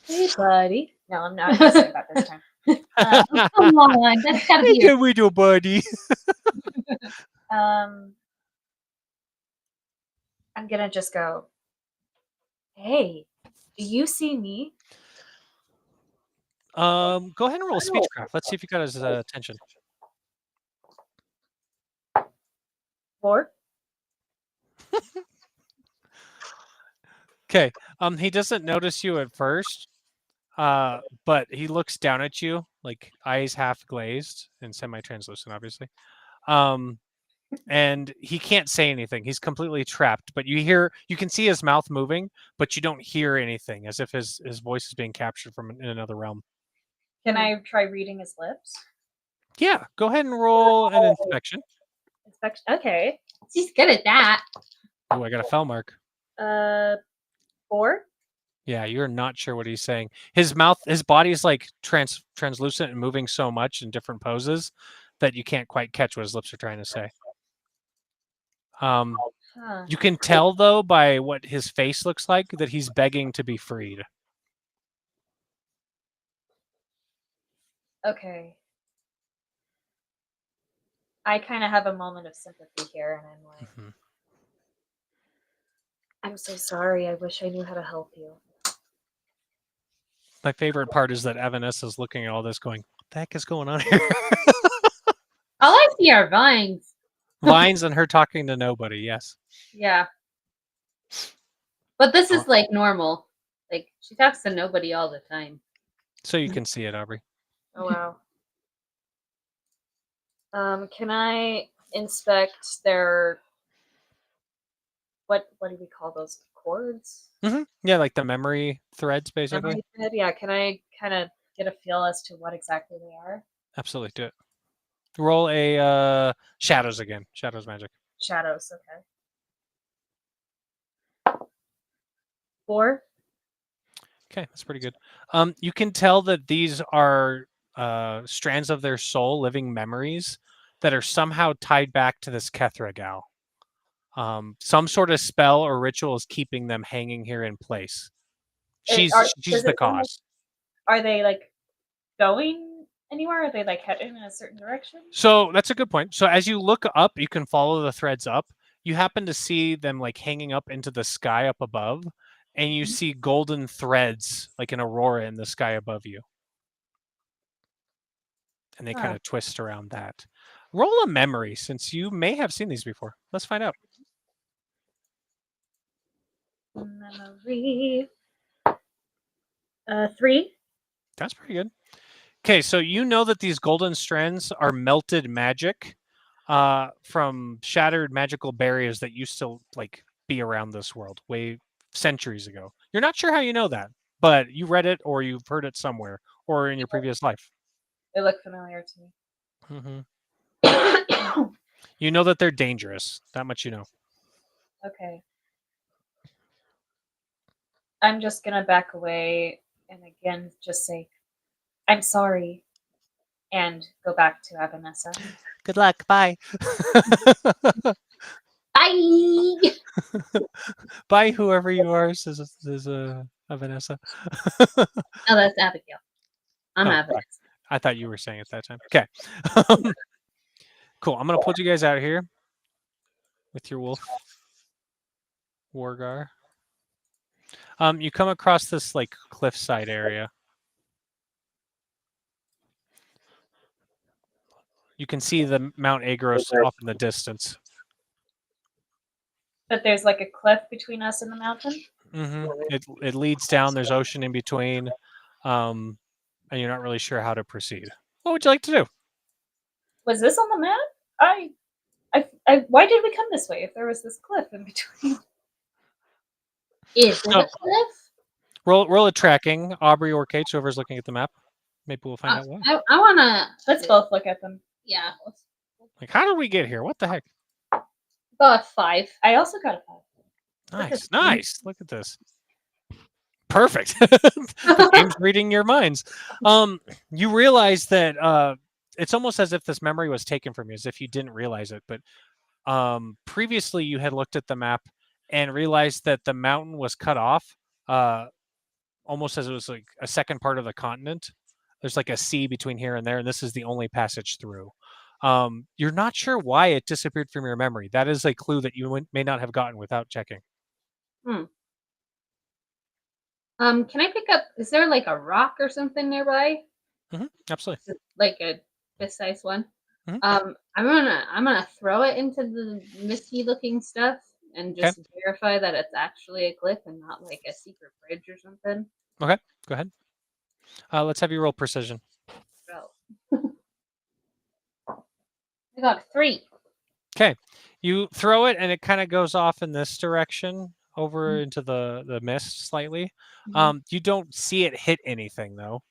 Hey, buddy. No, I'm not going to say that this time. Come on, that's gotta be your with your buddy. I'm gonna just go, hey, do you see me? Go ahead and roll a speechcraft. Let's see if you got his attention. 4? Okay. He doesn't notice you at first, but he looks down at you, like eyes half glazed and semi-translucent, obviously. And he can't say anything. He's completely trapped. But you can see his mouth moving, but you don't hear anything, as if his voice is being captured from in another realm. Can I try reading his lips? Yeah, go ahead and roll an inspection. Inspection. Okay. She's good at that. Oh, I got a foul mark. 4? Yeah, you're not sure what he's saying. His body is like translucent and moving so much in different poses that you can't quite catch what his lips are trying to say. You can tell though by what his face looks like that he's begging to be freed. Okay. I kind of have a moment of sympathy here, and I'm like, Mhm. I'm so sorry. I wish I knew how to help you. My favorite part is that Avenessa is looking at all this going, what the heck is going on here? All I see are vines. Vines and her talking to nobody, yes. Yeah. But this is like normal. Like she talks to nobody all the time. So you can see it, Aubrey. Oh, wow. Can I inspect their, what do we call those, cords? Mm-hmm. Yeah, like the memory threads, basically. Memory thread? Yeah, can I kind of get a feel as to what exactly they are? Absolutely, do it. Roll a shadows again. Shadows magic. Shadows, okay. 4? Okay, that's pretty good. You can tell that these are strands of their soul, living memories that are somehow tied back to this Kethra gal. Some sort of spell or ritual is keeping them hanging here in place. She's the cause. Are they like going anywhere? Are they like heading in a certain direction? So that's a good point. So as you look up, you can follow the threads up. You happen to see them like hanging up into the sky up above, and you see golden threads like an aurora in the sky above you. And they kind of twist around that. Roll a memory, since you may have seen these before. Let's find out. Memory. 3. That's pretty good. Okay, so you know that these golden strands are melted magic from shattered magical barriers that used to like be around this world way centuries ago. You're not sure how you know that, but you read it or you've heard it somewhere or in your previous life. They look familiar to me. Mm-hmm. You know that they're dangerous. That much you know. Okay. I'm just gonna back away and again just say, I'm sorry, and go back to Avenessa. Good luck. Bye. Bye. Bye, whoever you are, says Avenessa. Oh, that's Abigail. I'm Avenessa. I thought you were saying it that time. Okay. Cool. I'm going to put you guys out here with your wolf Wargar. You come across this like cliffside area. You can see the Mount Agros off in the distance. But there's like a cliff between us and the mountain? Mm-hmm. It leads down. There's ocean in between. And you're not really sure how to proceed. What would you like to do? Was this on the map? Why did we come this way if there was this cliff in between? Is it a cliff? Roll a tracking, Aubrey or Kate, whoever's looking at the map. Maybe we'll find out what. I wanna. Let's both look at them. Yeah. Like, how did we get here? What the heck? Got a 5. I also got a 5. Nice. Look at this. Perfect. The game's reading your minds. You realize that it's almost as if this memory was taken from you, as if you didn't realize it. But previously, you had looked at the map and realized that the mountain was cut off, almost as it was like a second part of the continent. There's like a sea between here and there, and this is the only passage through. You're not sure why it disappeared from your memory. That is a clue that you may not have gotten without checking. Can I pick up? Is there like a rock or something nearby? Absolutely. Like a precise one. Mhm. I'm gonna throw it into the misty looking stuff and just verify that it's actually a cliff and not like a secret bridge or something. Okay, go ahead. Let's have you roll precision. So I got a 3. Okay, you throw it and it kind of goes off in this direction over into the mist slightly. You don't see it hit anything though.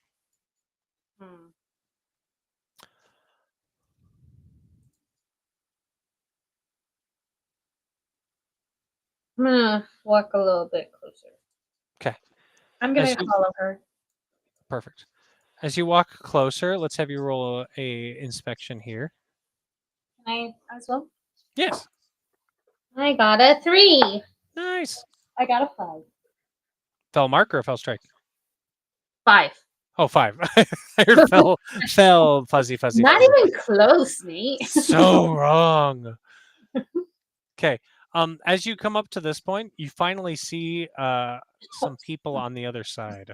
I'm gonna walk a little bit closer. Okay. I'm gonna follow her. Perfect. As you walk closer, let's have you roll a inspection here. Can I as well? Yes. I got a 3. Nice. I got a 5. Fell mark or fell strike? 5. Oh, 5. I heard fell fuzzy. Not even close, Nate. So wrong. Okay. As you come up to this point, you finally see some people on the other side.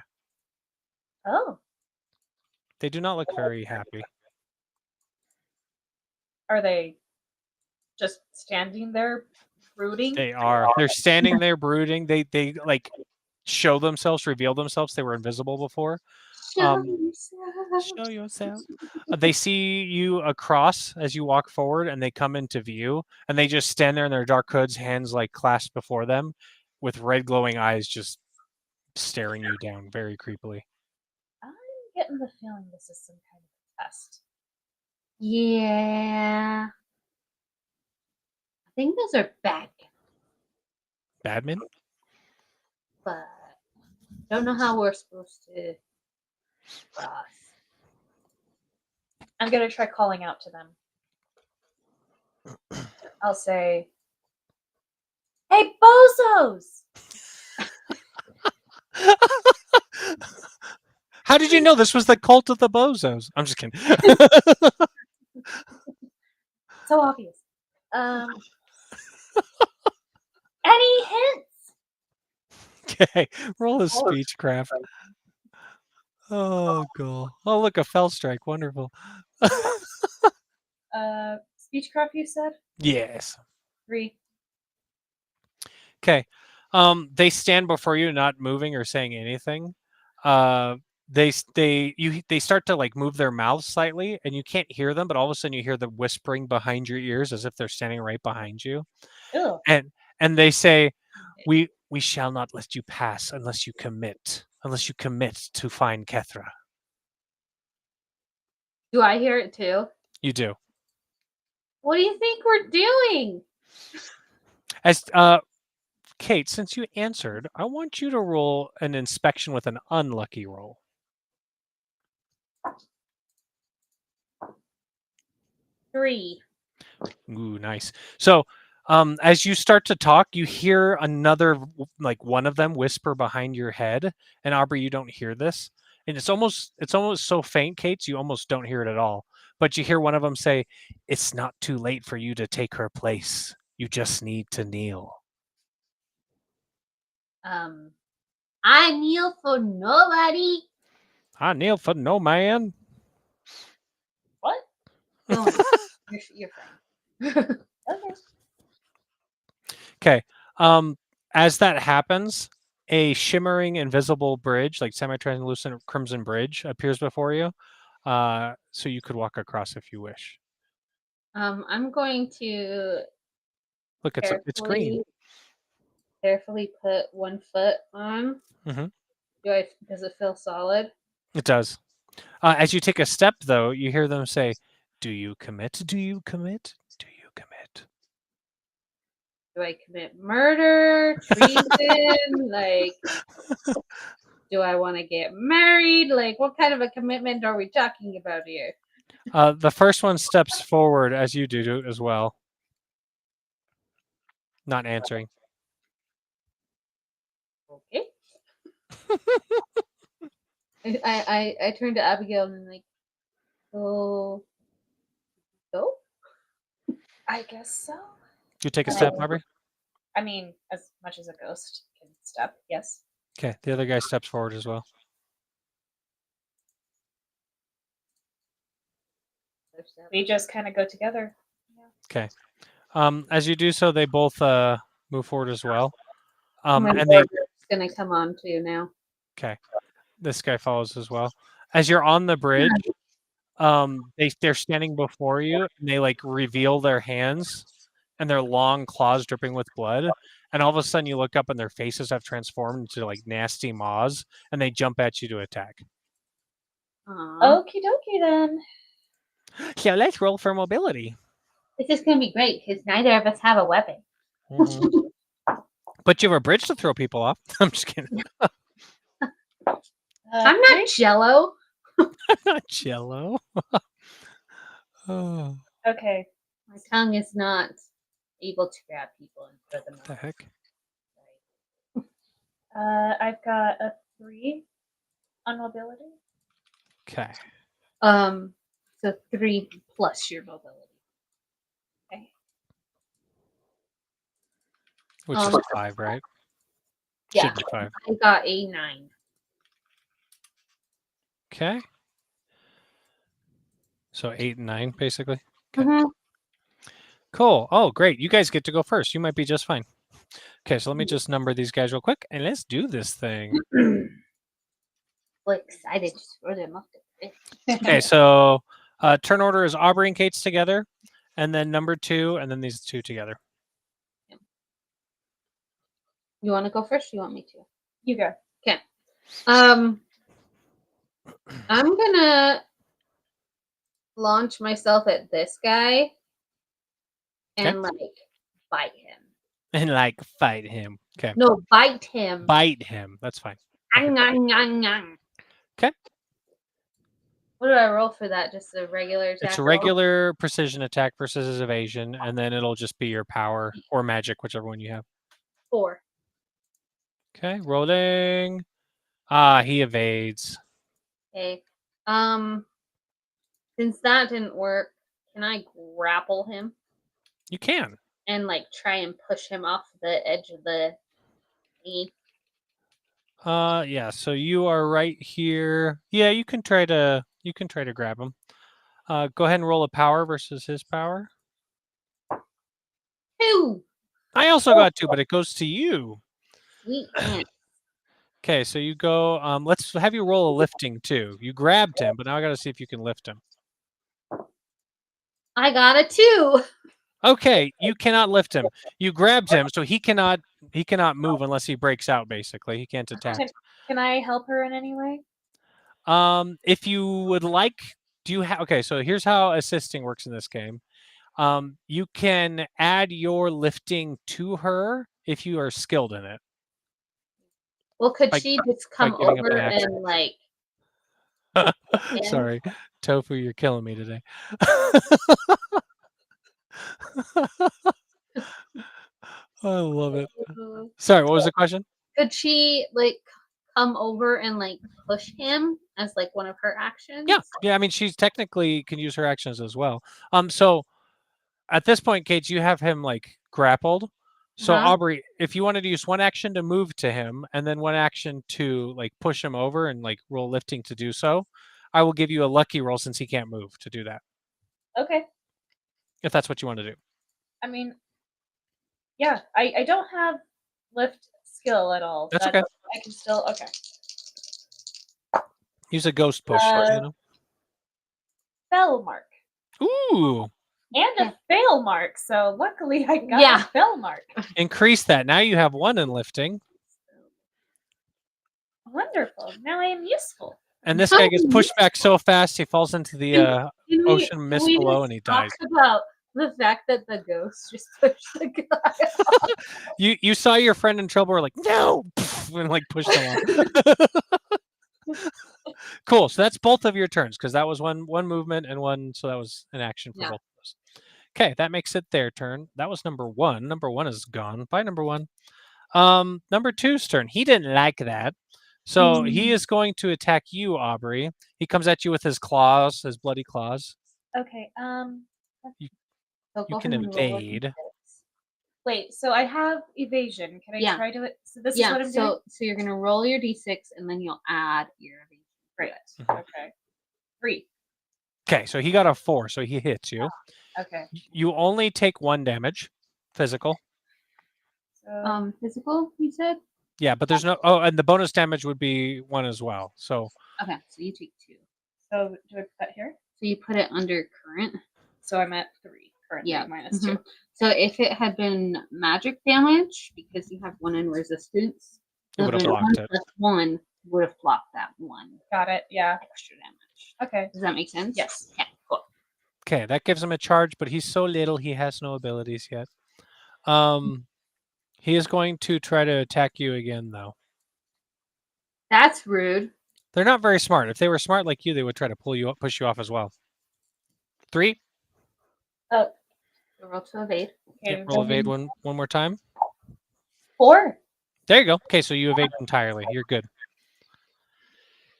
Oh. They do not look very happy. Are they just standing there brooding? They are. They're standing there brooding. They like show themselves, reveal themselves. They were invisible before. Show yourself. Show yourself. They see you across as you walk forward, and they come into view, and they just stand there in their dark hoods, hands like clasped before them, with red glowing eyes, just staring you down very creepily. I'm getting the feeling this is some kind of test. Yeah. I think those are bad, Badman? but don't know how we're supposed to cross. I'm gonna try calling out to them. I'll say, "Hey, bozos!" How did you know this was the cult of the bozos? I'm just kidding. So obvious. Any hints? Okay, roll a speechcraft. Oh, cool. Oh, look, a fell strike. Wonderful. Speechcraft, you said? Yes. 3. Okay. They stand before you, not moving or saying anything. They start to like move their mouths slightly, and you can't hear them, but all of a sudden you hear the whispering behind your ears as if they're standing right behind you. Ew. And they say, "We shall not let you pass unless you commit to find Kethra." Do I hear it too? You do. What do you think we're doing? As Kate, since you answered, I want you to roll an inspection with an unlucky roll. 3. Ooh, nice. So, as you start to talk, you hear another, like one of them whisper behind your head. And Aubrey, you don't hear this, and it's almost so faint, Kate, you almost don't hear it at all. But you hear one of them say, "It's not too late for you to take her place. You just need to kneel." I kneel for nobody. I kneel for no man. What? No, you're fine. Okay. Okay. As that happens, a shimmering invisible bridge, like semi-translucent crimson bridge, appears before you. So you could walk across if you wish. I'm going to Look, it's green. carefully put one foot on. Mhm. Does it feel solid? It does. As you take a step, though, you hear them say, "Do you commit? Do you commit? Do you commit?" Do I commit murder, treason? Like, do I want to get married? Like, what kind of a commitment are we talking about here? The first one steps forward as you do as well, not answering. Okay. I turned to Abigail and I'm like, go. I guess so. You take a step, Aubrey? I mean, as much as a ghost can step, yes. Okay, the other guy steps forward as well. We just kind of go together. Okay. As you do so, they both move forward as well. My And they border's gonna come on too now. okay. This guy follows as well. As you're on the bridge, they're standing before you and they like reveal their hands and their long claws dripping with blood. And all of a sudden you look up and their faces have transformed into like nasty maws and they jump at you to attack. Aww. Okie dokie then. So let's roll for mobility. This is gonna be great because neither of us have a weapon. Mhm. But you have a bridge to throw people off. I'm just kidding. I'm not Jello. Not Jello. Oh, Okay. My tongue is not able to grab people and throw them what the off. heck? I've got a 3 on mobility. Okay. So 3 plus your mobility. Okay. Which is 5, right? Yeah. Should be 5. I got a 9. Okay. So 8 and 9, basically. Okay. Mhm. Cool. Oh, great. You guys get to go first. You might be just fine. Okay, so let me just number these guys real quick and let's do this thing. Well, excited to throw them off the bridge. Okay, so turn order is Aubrey and Kate's together, and then number 2, and then these 2 together. You want to go first? Or you want me to? You go. Okay. I'm gonna launch myself at this guy and like bite him. And like fight him. Okay. No, bite him. Bite him. That's fine. Ang, ang, ang, ang. Okay. What do I roll for that? Just a regular attack? It's a roll? regular precision attack versus his evasion, and then it'll just be your power or magic, whichever one you have. 4. Okay, rolling. Ah, he evades. Okay. Since that didn't work, can I grapple him You can. and like try and push him off the edge of the thingy? Yeah, so you are right here. Yeah, you can try to grab him. Go ahead and roll a power versus his power. 2. I also got 2, but it goes to you. Sweet ant. Okay, so you go. Let's have you roll a lifting too. You grabbed him, but now I got to see if you can lift him. I got a 2. Okay, you cannot lift him. You grabbed him, so he cannot move unless he breaks out. Basically, he can't attack. Can I help her in any way? If you would like, do you have? Okay, so here's how assisting works in this game. You can add your lifting to her if you are skilled in it. Well, could By- she just by come giving up over an action. and like? Sorry, Tofu, you're killing me today. I love it. Sorry, what was the question? Could she like come over and like push him as like one of her actions? Yeah. I mean, she's technically can use her actions as well. So at this point, Kate, you have him like grappled. So Uh-huh. Aubrey, if you wanted to use one action to move to him and then one action to like push him over and like roll lifting to do so, I will give you a lucky roll since he can't move to do that. Okay. If that's what you want to do. I mean, yeah, I don't have lift skill at all. That's but okay. I can still, okay. Use a ghost push. Spell mark. Ooh. And a fail mark. So luckily I got Yeah. a spell mark. Increase that. Now you have 1 in lifting. Wonderful. Now I am useful. And this guy gets pushed back so fast he falls into the ocean mist we below just and he dies. talked about the fact that the ghost just pushed the guy. You saw your friend in trouble, were like, no, and like pushed him off. Cool. So that's both of your turns because that was one movement and one. So that was an action for Yeah. both of us. Okay, that makes it their turn. That was number 1. Number 1 is gone. Bye, number 1. Number 2's turn. He didn't like that, So he is going to attack you, Aubrey. He comes at you with his claws, his bloody claws. Okay. You So can evade. Wait. So I have evasion. Can I Yeah. try to it? So this is what I'm doing. So you're gonna roll your d6 and then you'll add your evasion. Great. Mhm. Okay. 3. Okay, so he got a 4, so he hits you. Okay. You only take 1 damage, physical. So Physical, you said? Yeah, but there's no. Oh, and the bonus damage would be 1 as well. So Okay, so you take 2. so do I put that here? So you put it under current. So I'm at 3 currently. Yeah. Minus Mhm. 2. So if it had been magic damage, because you have 1 in resistance, it would have the blocked 1 it. plus 1 would have blocked that 1 Got it. Yeah. extra damage. Okay. Does that make sense? Yes. Okay, cool. Okay, that gives him a charge, but he's so little he has no abilities yet. He is going to try to attack you again, though. That's rude. They're not very smart. If they were smart like you, they would try to pull you up, push you off as well. 3. So roll to evade. Okay. Yep, roll evade one more time. 4. There you go. Okay, so you evade entirely. You're good.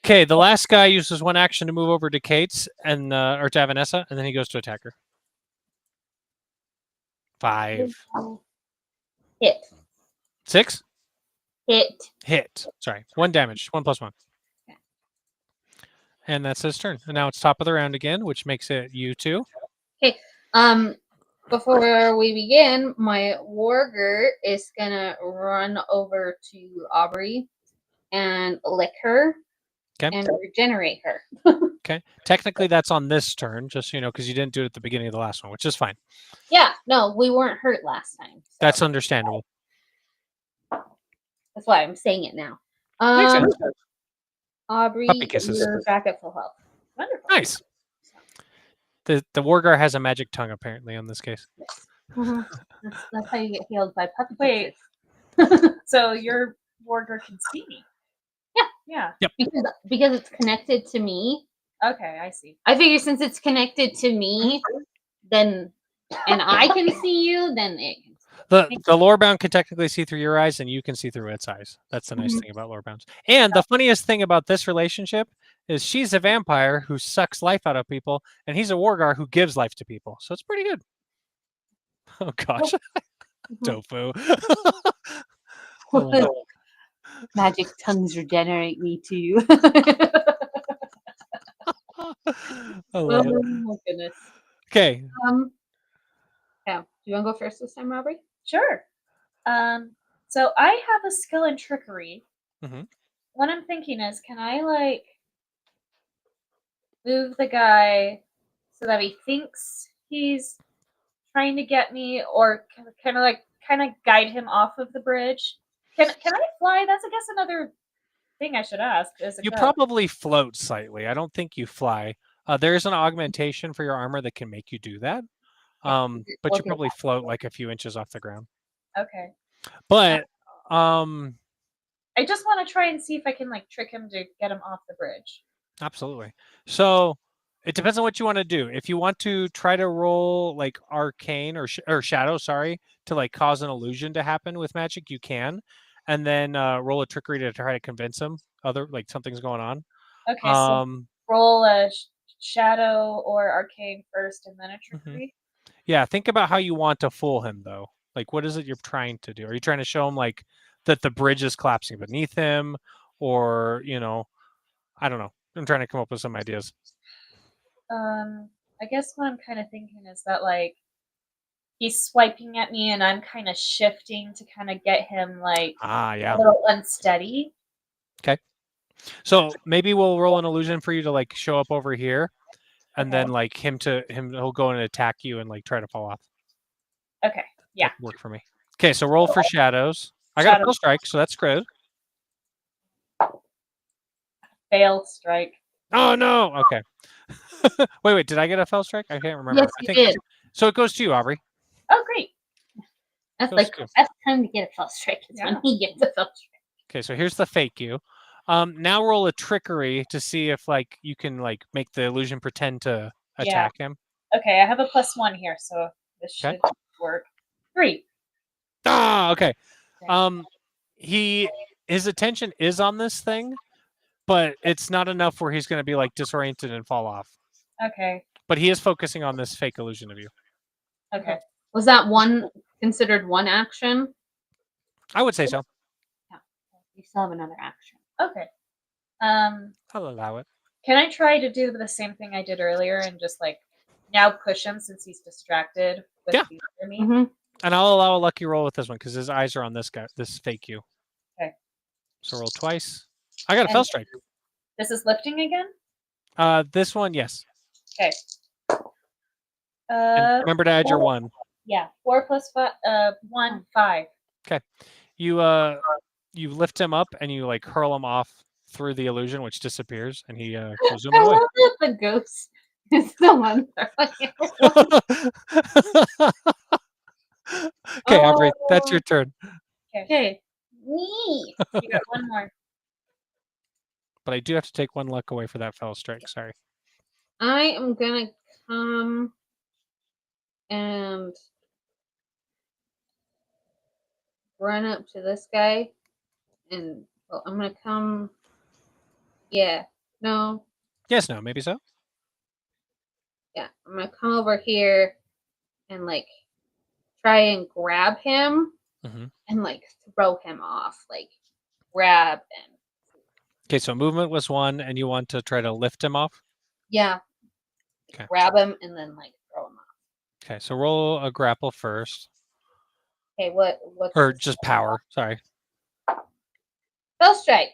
Okay, the last guy uses 1 action to move over to Kate's and or to Avenessa, and then he goes to attack her. 5. Hit. 6. Hit. Hit. Sorry, 1 damage. 1 plus 1. Okay. And that's his turn. And now it's top of the round again, which makes it you 2. Before we begin, my warger is gonna run over to Aubrey and lick her and regenerate her. Okay. Technically, that's on this turn, just so you know, because you didn't do it at the beginning of the last one, which is fine. Yeah, no, we weren't hurt last time. So That's understandable. that's why I'm saying it now. Makes sense. Aubrey, Puppy kisses. you're back at full health. Wonderful. Nice. The Wargar has a magic tongue, apparently, on this case. That's how you get healed by puppy Wait. kisses. So your warder can see me. Yeah. Yeah. Because it's connected to me. Okay, I see. I figure since it's connected to me, then and I can see you, then it can. The Lorebound can technically see through your eyes, and you can see through its eyes. That's the nice thing about Lorebounds. And the funniest thing about this relationship is she's a vampire who sucks life out of people, and he's a Wargar who gives life to people. So it's pretty good. Oh gosh, tofu. Magic tongues regenerate me too. I love it. my goodness. Okay. Yeah. Do you want to go first this time, Aubrey? Sure. So I have a skill in trickery. Mhm. What I'm thinking is, can I like move the guy so that he thinks he's trying to get me, or kind of guide him off of the bridge? Can I fly? That's I guess another thing I should ask. You probably float slightly. I don't think you fly. There is an augmentation for your armor that can make you do that. But you probably float like a few inches off the ground. Okay. But I just want to try and see if I can like trick him to get him off the bridge. Absolutely. So it depends on what you want to do. If you want to try to roll like arcane or shadow, sorry, to like cause an illusion to happen with magic, you can, and then roll a trickery to try to convince him like something's going on. Okay. So roll a shadow or arcane first, and then a trickery. Yeah. Think about how you want to fool him, though. Like, what is it you're trying to do? Are you trying to show him like that the bridge is collapsing beneath him, or I don't know. I'm trying to come up with some ideas. I guess what I'm kind of thinking is that like he's swiping at me and I'm kind of shifting to kind of get him like a little unsteady. Okay. So maybe we'll roll an illusion for you to like show up over here, and then like he'll go and attack you and like try to fall off. Okay. Yeah. That'd work for me. Okay, so roll for shadows. I got a fail strike, so that's good. Fail strike. Oh no. Okay. wait. Did I get a fail strike? I can't remember. Yes, you did. So it goes to you, Aubrey. Oh, great. That's like the best time to get a fail strike. Is when he gets a fail strike. Okay, so here's the fake you. Now roll a trickery to see if like you can like make the illusion pretend to attack him. Okay, I have a +1 here, so this should work. 3. Ah, okay. He his attention is on this thing, but it's not enough where he's going to be like disoriented and fall off. Okay. But he is focusing on this fake illusion of you. Okay. Was that one considered one action? I would say so. You still have another action. Okay. I'll allow it. Can I try to do the same thing I did earlier and just like now push him since he's distracted with Yeah. the other me? Mm-hmm. And I'll allow a lucky roll with this one because his eyes are on this guy, this fake you. Okay. So roll twice. I got a And fell strike. This is lifting again? This one, yes. Okay. And remember to add your 1. Yeah. 4 plus 5, 1, 5. You lift him up and you like hurl him off through the illusion, which disappears, and he goes I zooming away. love that the ghost is the one. Okay, Aubrey, that's your turn. Okay. Me. You got one more. But I do have to take 1 luck away for that fell strike. Sorry. I am gonna come and run up to this guy, and well, I'm gonna come. Yeah. No. Yes, no, maybe so. Yeah. I'm gonna come over here and like try and grab him Mhm. and like throw him off, like grab and Okay, so movement was 1, and you want to try to lift him off. yeah, Okay. grab him and then like throw him off. Okay, so roll a grapple first, Okay, what? or just power. Sorry. Spell strike.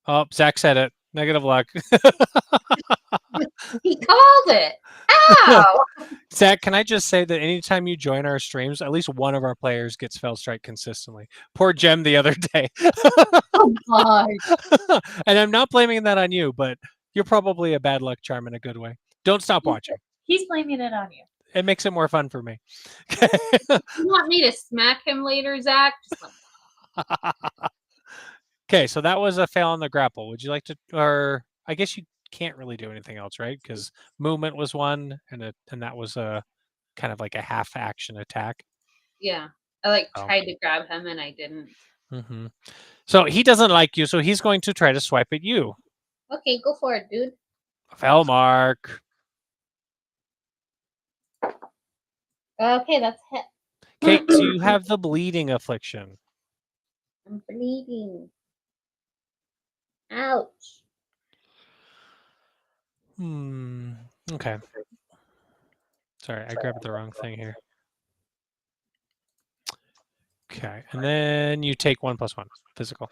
Oh, Zach said it. Negative luck. He called it. Ow! Zach, can I just say that anytime you join our streams, at least one of our players gets fell strike consistently. Poor Jem the other day. Oh gosh. And I'm not blaming that on you, but you're probably a bad luck charm in a good way. Don't stop watching. He's blaming it on you. It makes it more fun for me. You want me to smack him later, Zach? Just let Okay, so that was a fail on the grapple. Would you like to, or I guess you can't really do anything else, right? Because movement was 1, and that was a kind of like a half action attack. yeah. I like Oh. tried to grab him and I didn't. Mm-hmm. So he doesn't like you, so he's going to try to swipe at you. Okay, go for it, dude. Fell mark. Okay, that's hit. Kate, so you have the bleeding affliction. I'm bleeding. Ouch. Okay. Sorry, I grabbed the wrong thing here. Okay, and then you take 1 + 1 physical.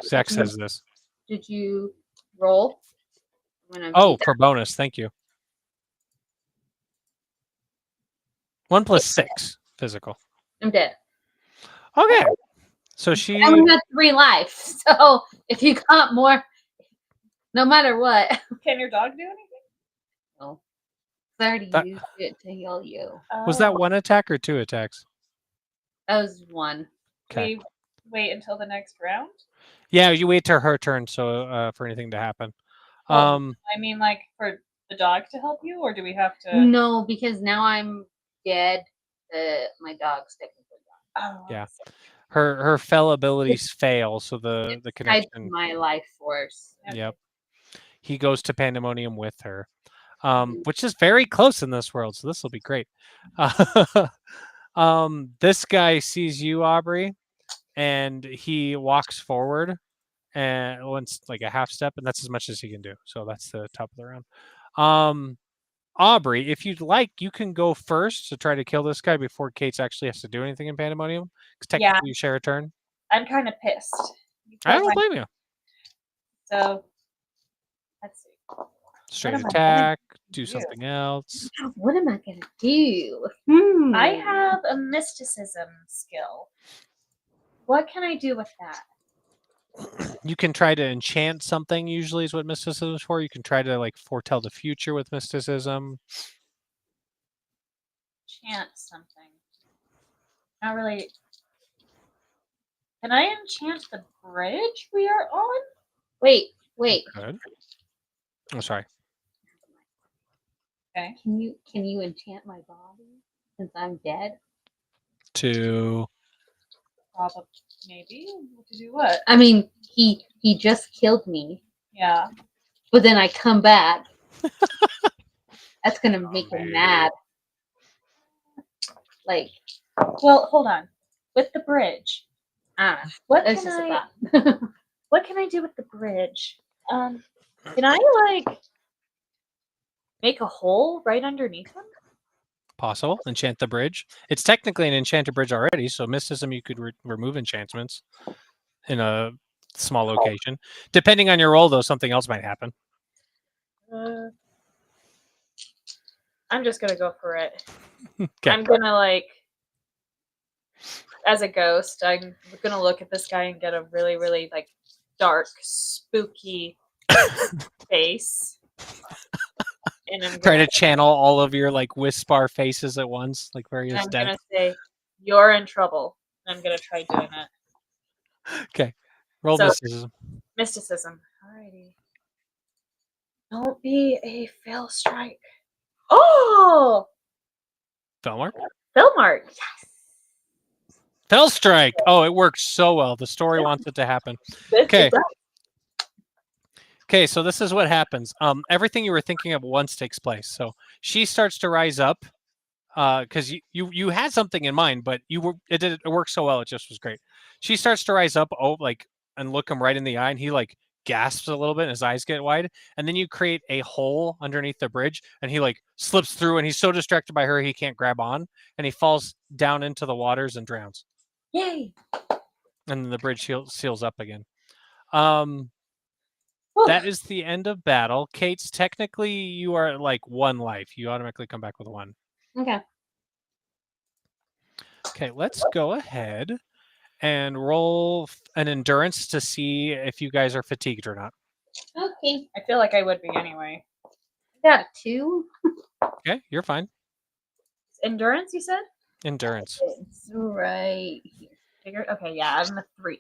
Zach says this. Did you roll? When I'm Oh, for bonus, thank you. 1 + 6 physical. I'm dead. Okay, so she. I only had 3 life, so if you got more, no matter what, Can your dog do anything? oh, I already That- used it to heal you. Was that 1 attack or 2 attacks? That was 1. Okay. We wait until the next round? Yeah, you wait till her turn so for anything to happen. Oh. I mean, like, for the dog to help you, or do we have to? No, because now I'm dead. My dog's technically gone. Oh, Yeah. Her fell abilities fail, so the Tied to connection. my life force. Yep. He goes to Pandemonium with her, which is very close in this world, so this will be great. This guy sees you, Aubrey, and he walks forward and once like a half step, and that's as much as he can do. So that's the top of the round. Aubrey, if you'd like, you can go first to try to kill this guy before Kate's actually has to do anything in Pandemonium, because technically you share a turn. I'm kind of pissed. I don't blame you. So, let's see. Straight am I attack, do do? something else. What am I gonna do? I have a mysticism skill. What can I do with that? You can try to enchant something, usually is what mysticism is for. You can try to like foretell the future with mysticism. Enchant something. Not really. Can I enchant the bridge we are on? Wait. Good. Oh, sorry. Okay. Can you enchant my body since I'm dead? To Probably, maybe. To do what? I mean, he just killed me, Yeah. but then I come back. That's gonna make him mad. Like, Well, hold on. With the bridge, what that's can just a I? thought. What can I do with the bridge? Can I like make a hole right underneath him? Possible. Enchant the bridge. It's technically an enchanted bridge already, so mysticism you could remove enchantments in a small location. Depending on your roll, though, something else might happen. I'm just gonna go for it. Okay. I'm gonna like, as a ghost, I'm gonna look at this guy and get a really, really like dark, spooky face. And I'm Try gonna, to channel all of your like Wispar faces at once, like various I'm death. gonna say, "You're in trouble." I'm gonna try doing it. Okay. Roll So- mysticism. Mysticism. Alrighty. Don't be a fail strike. Oh, Felmark. Philmark. Yes. Fell strike. Oh, it worked so well. The story wants it to happen. Okay. Okay, so this is what happens. Everything you were thinking of once takes place. So she starts to rise up, because you had something in mind, but it worked so well. It just was great. She starts to rise up, and look him right in the eye, and he like gasps a little bit, and his eyes get wide, and then you create a hole underneath the bridge, and he like slips through, and he's so distracted by her he can't grab on, and he falls down into the waters and drowns. Yay. And then the bridge seals up again. Whew. That is the end of battle. Kate's technically you are at like 1 life. You automatically come back with 1. Okay. Okay, let's go ahead and roll an endurance to see if you guys are fatigued or not. Okay. I feel like I would be anyway. I got a 2. Okay, you're fine. Endurance, you said? Endurance. It's right here. Figure. Okay, yeah, I'm a 3.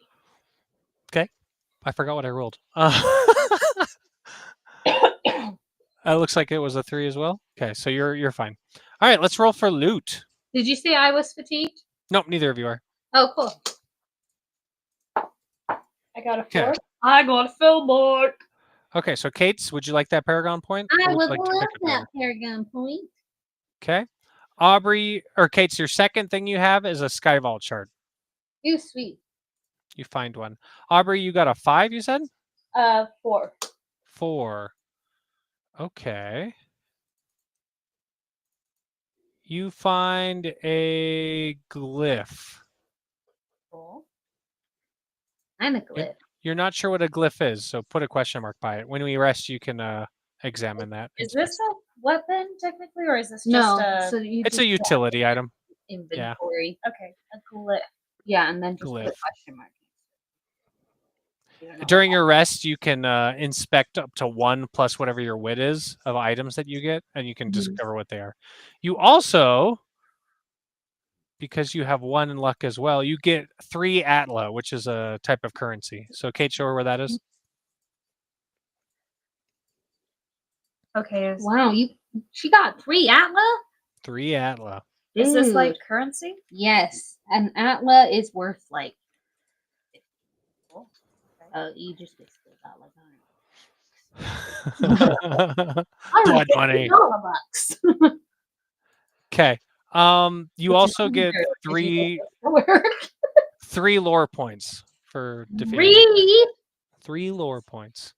I forgot what I rolled. It looks like it was a 3 as well. Okay, so you're fine. All right, let's roll for loot. Did you say I was fatigued? Nope, neither of you are. Oh, cool. I got a 4. Okay. I got a Philmark. Okay, so Kate's, would you like that Paragon point? I Or would you like to love pick a that number? Paragon point. Okay. Aubrey, or Kate's, your second thing you have is a Sky Vault shard. Ooh, sweet. You find one. Aubrey, you got a 5, you said? 4. 4. Okay. You find a glyph. Cool. I'm a glyph. You're not sure what a glyph is, so put a question mark by it. When we rest, you can examine that. Is this a weapon technically, or is this just No, a? so you It's just a utility item. inventory. Okay, a glyph. Yeah, and then just put a Glyph. question mark. You don't know During what your rest, you can inspect up to 1 plus whatever your wit is of items that you get, and you can Mhm. discover what they are. You also, because you have 1 in luck as well, you get 3 Atla, which is a type of currency. So, Kate, show her where that is. Okay, Wow, she got 3 Atla? 3 Atla. is this like Dude, currency? yes, an Atla is worth like. Cool. You just basically got like Blood money. $150. Okay. You Which is also get under, 3 Work. 3 lore points for defeating. 3. 3 lore points.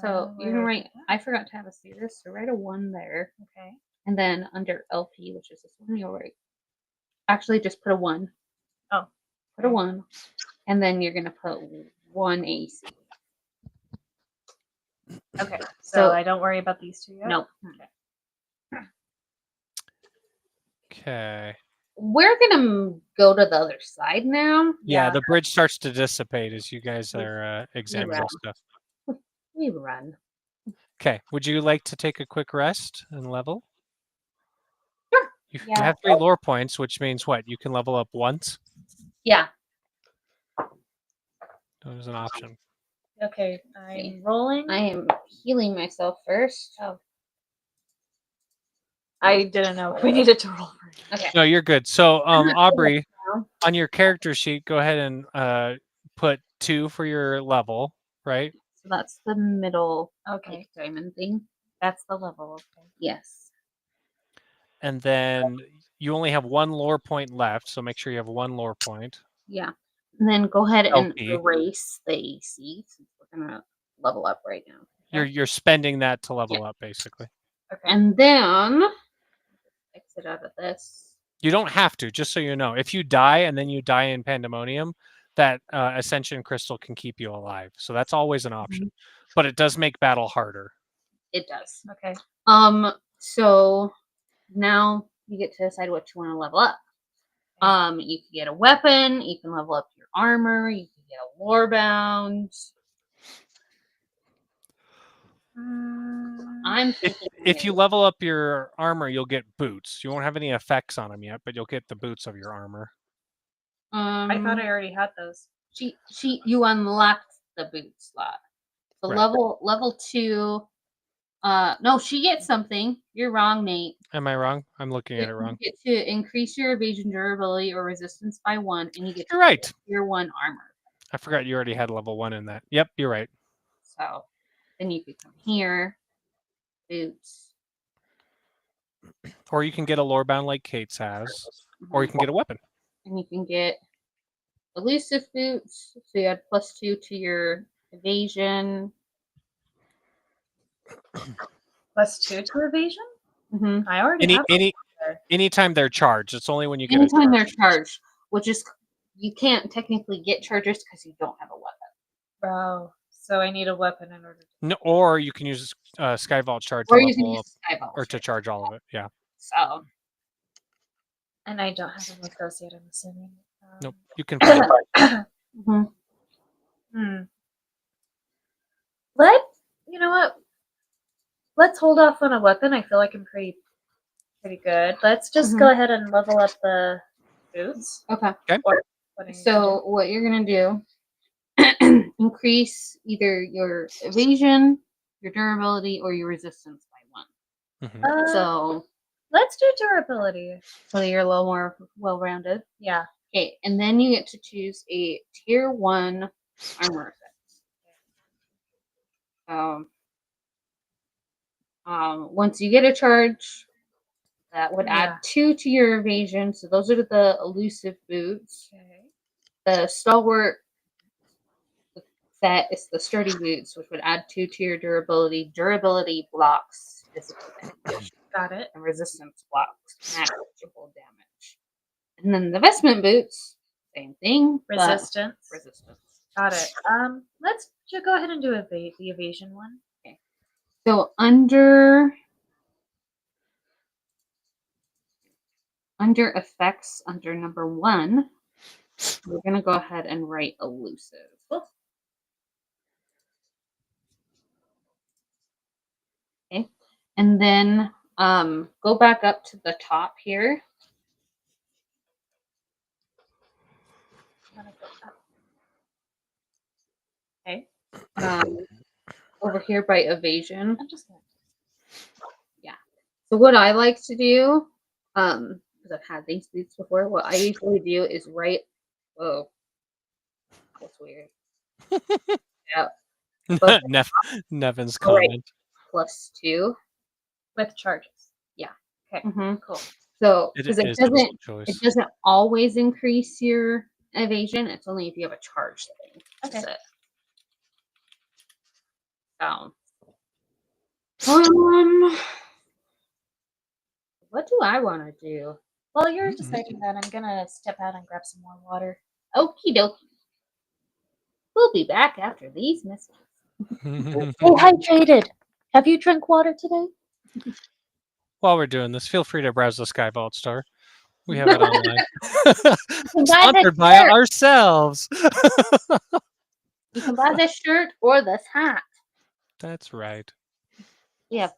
So you can where- write. I forgot to have a serious. So write a 1 there, Okay. and then under LP, which is this one, you'll write. Actually, just put a 1. Oh. Put a 1, and then you're gonna put 1 AC. Okay. So- So I don't worry about these 2 yet. Nope. Okay. We're gonna go to the other side now. Yeah, the bridge starts to dissipate as you guys are examining round. stuff. We run. Okay. Would you like to take a quick rest and level? Sure. You Yeah. have 3 lore points, which means what? You can level up once. Yeah. There's an option. Okay. I'm rolling. I am healing myself first. Oh. I didn't know we needed to roll for it. Okay. No, you're good. So, Aubrey, On your character sheet, go ahead and put 2 for your level, right? So that's the middle Okay. like, diamond thing. That's the level. Okay. Yes. And then you only have 1 lore point left, so make sure you have 1 lore point. Yeah. And then go ahead and Okay. erase the AC since we're gonna level up right now. You're spending that to level up, basically. Okay. And then exit out of this. You don't have to, just so you know. If you die and then you die in Pandemonium, that Ascension Crystal can keep you alive. So that's always an option. But it does make battle harder. It does. Okay. So now you get to decide what you want to level up. You can get a weapon, you can level up your armor, you can get a lore bound. I'm thinking If you level up your armor, you'll get boots. You won't have any effects on them yet, but you'll get the boots of your armor. I thought I already had those. You unlocked the boot slot. So Right. level 2. No, she gets something. You're wrong, Nate. Am I wrong? I'm looking at it wrong. You get to increase your evasion, durability, or resistance by 1, and you get You're right. Tier 1 armor. I forgot you already had level 1 in that. Yep, you're right. So then you could come here, boots. Or you can get a lore bound like Kate's has, or you can get a weapon. And you can get elusive boots. So you add +2 to your evasion. +2 to evasion? Mm-hmm. I already have Anytime they're charged. It's only when you get anytime they're charged, which is you can't technically get charges because you don't have a weapon. Oh, so I need a weapon in order to... No, or you can use Skyvault charge Or to you can level up, use Skyvault or to charge all of it. Yeah. So And I don't have any of those yet, I'm assuming. Nope. You can find it. You know what? Let's hold off on a weapon. I feel like I'm pretty good. Let's just go ahead and level up the boots. okay. Or So what you're gonna do? Increase either your evasion, your durability, or your resistance by 1. Mhm. So let's do durability. so you're a little more well-rounded. Yeah. Okay, and then you get to choose a tier 1 armor effect. Once you get a charge, that would add 2 to your evasion. So those are the elusive boots. Okay. The stalwart set is the sturdy boots, which would add 2 to your durability. Durability blocks physical damage. Got it. And resistance blocks magical damage. And then the vestment boots, same thing. Resistance. Resistance. Got it. Let's go ahead and do the evasion one. Okay. So under effects, under number 1, we're gonna go ahead and write elusive. Okay. And then go back up to the top here. Okay. Over here by evasion. I'm just gonna... Yeah. So what I like to do, because I've had these boots before, what I usually do is write. Whoa, that's weird. Yeah. Nevin's comment. +2 with charges. Yeah. Okay. Cool. So because it doesn't always increase your evasion. It's only if you have a charge thing. Okay. That's it. What do I want to do? While you're deciding that, I'm gonna step out and grab some more water. Okie dokie. We'll be back after these messages. Stay hydrated. Have you drank water today? While we're doing this, feel free to browse the Skyvault store. We have it online. Sponsored by ourselves. You can buy this shirt or this hat. That's right. Yeah.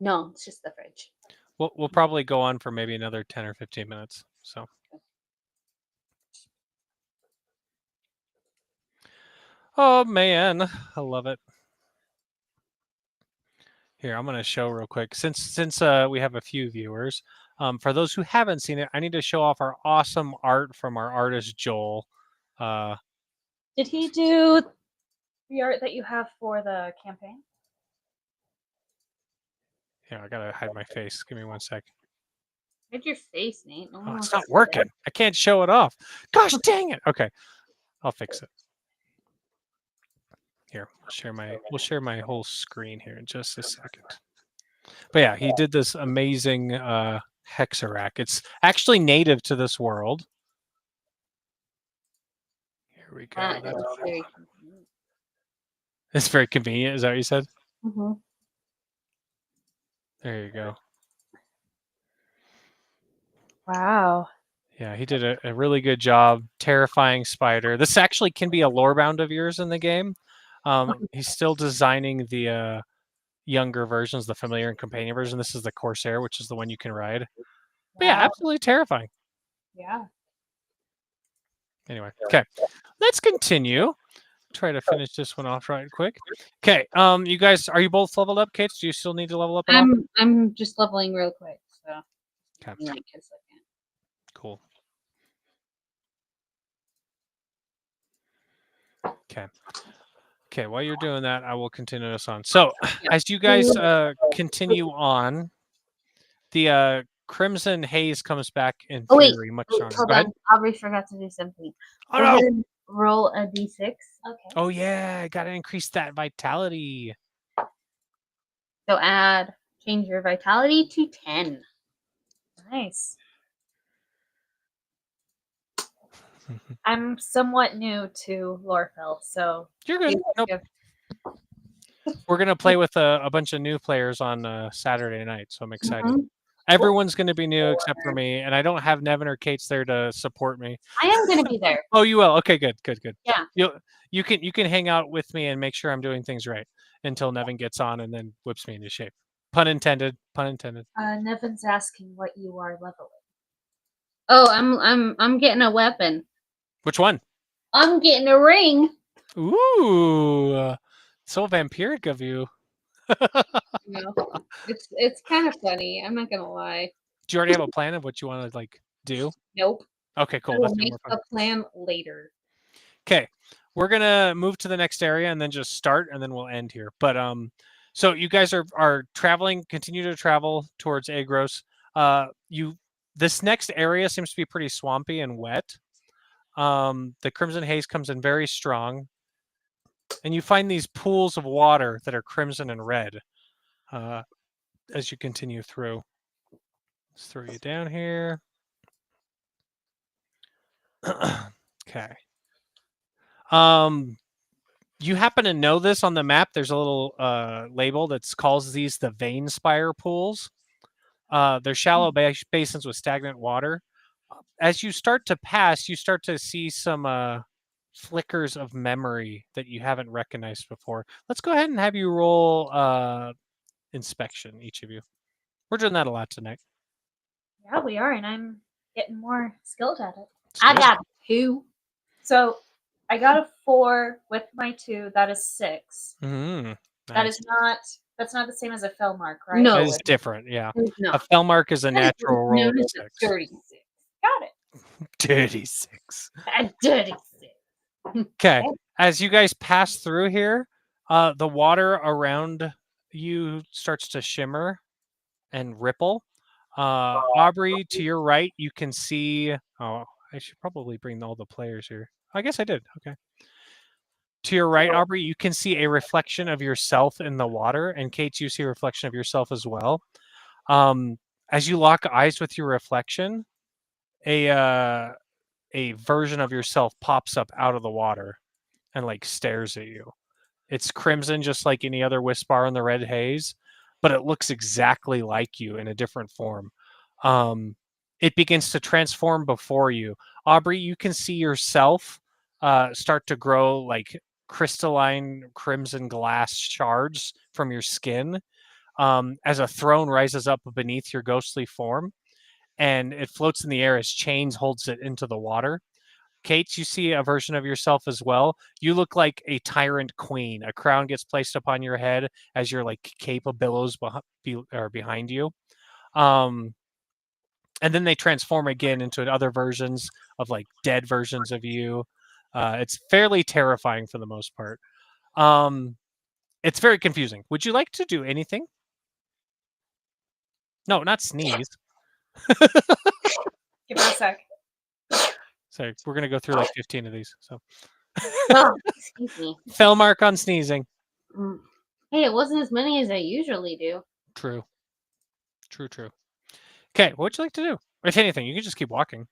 No, it's just the fridge. We'll probably go on for maybe another 10 or 15 minutes. So. Oh man, I love it. Here, I'm going to show real quick. Since we have a few viewers, For those who haven't seen it, I need to show off our awesome art from our artist Joel. Did he do the art that you have for the campaign? Yeah, I gotta hide my face. Give me 1 sec. Hide your face, Nate. No one Oh, wants it's to not see working. I can't show it off. Gosh dang it. Okay, I'll fix it. Here, we'll share my whole screen here in just a second. But yeah, he did this amazing hexarack. It's actually native to this world. Here we go. that. That is very convenient. It's very convenient. Is that what you said? Mm-hmm. There you go. Wow. Yeah, he did a really good job. Terrifying spider. This actually can be a lore bound of yours in the game. He's still designing the younger versions, the familiar and companion version. This is the Corsair, which is the one you can ride. But yeah, Wow. absolutely terrifying. Yeah. Anyway, okay, let's continue. Try to finish this one off right quick. Okay, you guys, are you both leveled up, Kate? Do you still need to level up at all? I'm just leveling real quick, so Okay. give me like a second. Cool. Okay. Okay, while you're doing that, I will continue this on. So, as you guys continue on, the Crimson Haze comes back in Oh wait, fury much wait, stronger. hold Go ahead. on. Aubrey forgot to do something. Oh Go no! ahead and roll a d6. Okay. Oh yeah, gotta increase that vitality. So change your vitality to 10. Nice. I'm somewhat new to Lorefell, so You're good. Nope. give- We're gonna play with a bunch of new players on Saturday night, so I'm excited. Mhm. Everyone's gonna be new except for me, and I don't have Nevin or Kate's there to support me. I am gonna be there. Oh, you will. Okay, good. Yeah. You can hang out with me and make sure I'm doing things right until Nevin gets on and then whips me into shape. Pun intended. Pun intended. Nevin's asking what you are leveling. Oh, I'm getting a weapon. Which one? I'm getting a ring. Ooh, so vampiric of you. You know, it's kind of funny. I'm not gonna lie. Do you already have a plan of what you want to like do? Nope. Okay, cool. I will That's make more fun. a plan later. Okay, we're gonna move to the next area and then just start, and then we'll end here. But so you guys are traveling, continue to travel towards Agros. This next area seems to be pretty swampy and wet. The Crimson Haze comes in very strong, and you find these pools of water that are crimson and red. As you continue through, let's throw you down here. Okay. You happen to know this on the map. There's a little label that calls these the vein spire pools. They're shallow basins with stagnant water. As you start to pass, you start to see some flickers of memory that you haven't recognized before. Let's go ahead and have you roll inspection, each of you. We're doing that a lot tonight. Yeah, we are, and I'm getting more skilled at it. I got 2. So I got a 4 with my 2. That is 6. Mm-hmm. That is not. That's not the same as a fell mark, right? No. That is different. Yeah, No. a fell mark is a natural roll of known as a 6. 36. Got it. 36. A 36. Okay. As you guys pass through here, the water around you starts to shimmer and ripple. Aubrey, to your right, you can see. Oh, I should probably bring all the players here. I guess I did. Okay. To your right, Aubrey, you can see a reflection of yourself in the water, and Kate, you see a reflection of yourself as well. As you lock eyes with your reflection, a version of yourself pops up out of the water and like stares at you. It's crimson, just like any other Wispar in the red haze, but it looks exactly like you in a different form. It begins to transform before you. Aubrey, you can see yourself start to grow like crystalline crimson glass shards from your skin as a throne rises up beneath your ghostly form, and it floats in the air as chains holds it into the water. Kate, you see a version of yourself as well. You look like a tyrant queen. A crown gets placed upon your head as your like cape of billows behind you. and then they transform again into other versions of like dead versions of you. It's fairly terrifying for the most part. It's very confusing. Would you like to do anything? No, not sneeze. Give it a sec. Sorry, we're gonna go through like 15 of these. So, Oh, excuse me. fell mark on sneezing. Hey, it wasn't as many as I usually do. True. Okay, what would you like to do? If anything, you can just keep walking.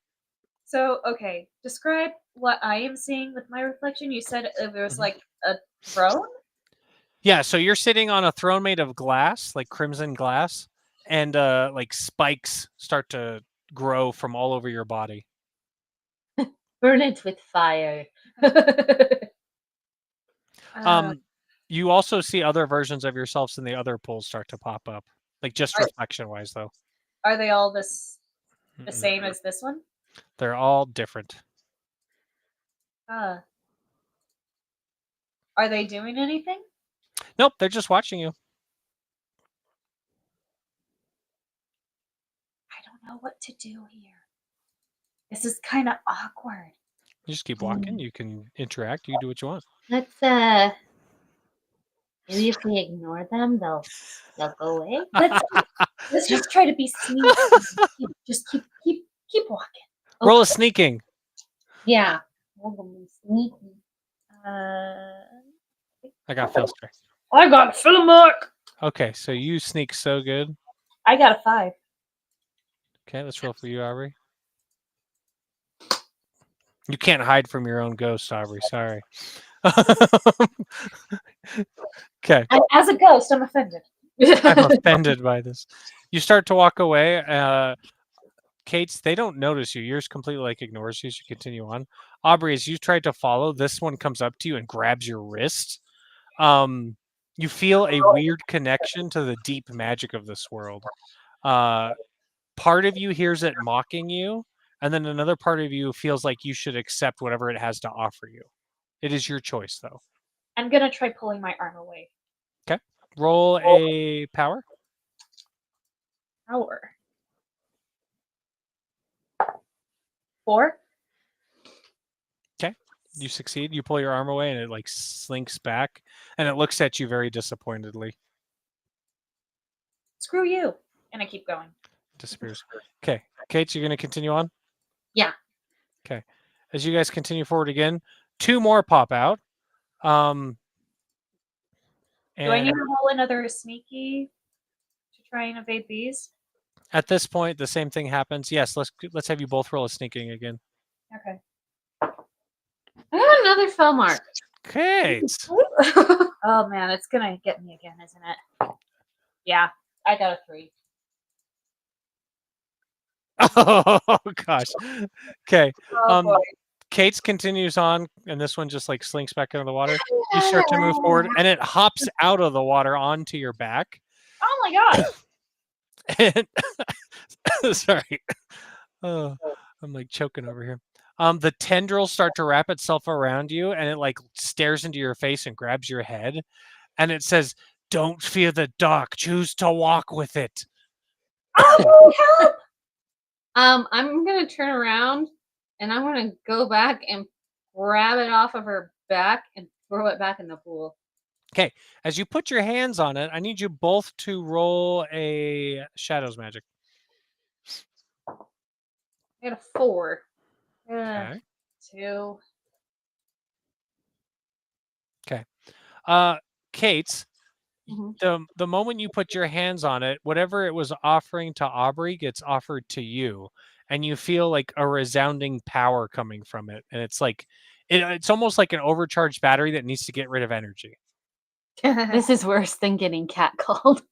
So, okay, describe what I am seeing with my reflection. You said it was Mhm. like a throne? Yeah, so you're sitting on a throne made of glass, like crimson glass, and like spikes start to grow from all over your body. Burn it with fire. You also see other versions of yourselves in the other pools start to pop up, like just Are- reflection-wise, though. Are they all the Mm-mm. same as this one? They're all different. Are they doing anything? Nope, they're just watching you. I don't know what to do here. This is kind of awkward. You just keep walking. You can interact. You do what you want. Let's maybe if we ignore them, they'll go away. Let's just try to be sneaky. Just keep walking. Roll a sneaking. Yeah. Sneaky. I I got Phil's tray. got fill mark. Okay, so you sneak so good. I got a 5. Okay, let's roll for you, Aubrey. You can't hide from your own ghost, Aubrey. Sorry. Okay. As a ghost, I'm offended. I'm offended by this. You start to walk away. Kate's, they don't notice you. Yours completely like ignores you as you continue on. Aubrey, as you tried to follow, this one comes up to you and grabs your wrist. You feel a weird connection to the deep magic of this world. Part of you hears it mocking you, and then another part of you feels like you should accept whatever it has to offer you. It is your choice, though. I'm gonna try pulling my arm away. Roll a power. Power. 4. You succeed. You pull your arm away, and it like slinks back, and it looks at you very disappointedly. Screw you. And I keep going. Disappears. Okay, Kate, you're going to continue on? Yeah. Okay. As you guys continue forward again, 2 more pop out. Do I need And to roll another sneaky to try and evade these? at this point, the same thing happens. Yes, let's have you both roll a sneaking again. Okay. I got another fell mark. Kate. Oh man, it's gonna get me again, isn't it? Yeah, I got a 3. Oh gosh. Okay. Oh boy. Kate's continues on, and this one just like slinks back into the water. You start to move forward, and it hops out of the water onto your back. Oh my god. And sorry. Oh, I'm like choking over here. The tendrils start to wrap itself around you, and it like stares into your face and grabs your head, and it says, "Don't fear the dark. Choose to walk with it." Oh, help! I'm gonna turn around and I'm gonna go back and grab it off of her back and throw it back in the pool. Okay, as you put your hands on it, I need you both to roll a shadows magic. I got a 4. Okay. 2. Kate, the moment you put your hands on it, whatever it was offering to Aubrey gets offered to you, and you feel like a resounding power coming from it, and it's like it's almost like an overcharged battery that needs to get rid of energy. This is worse than getting catcalled.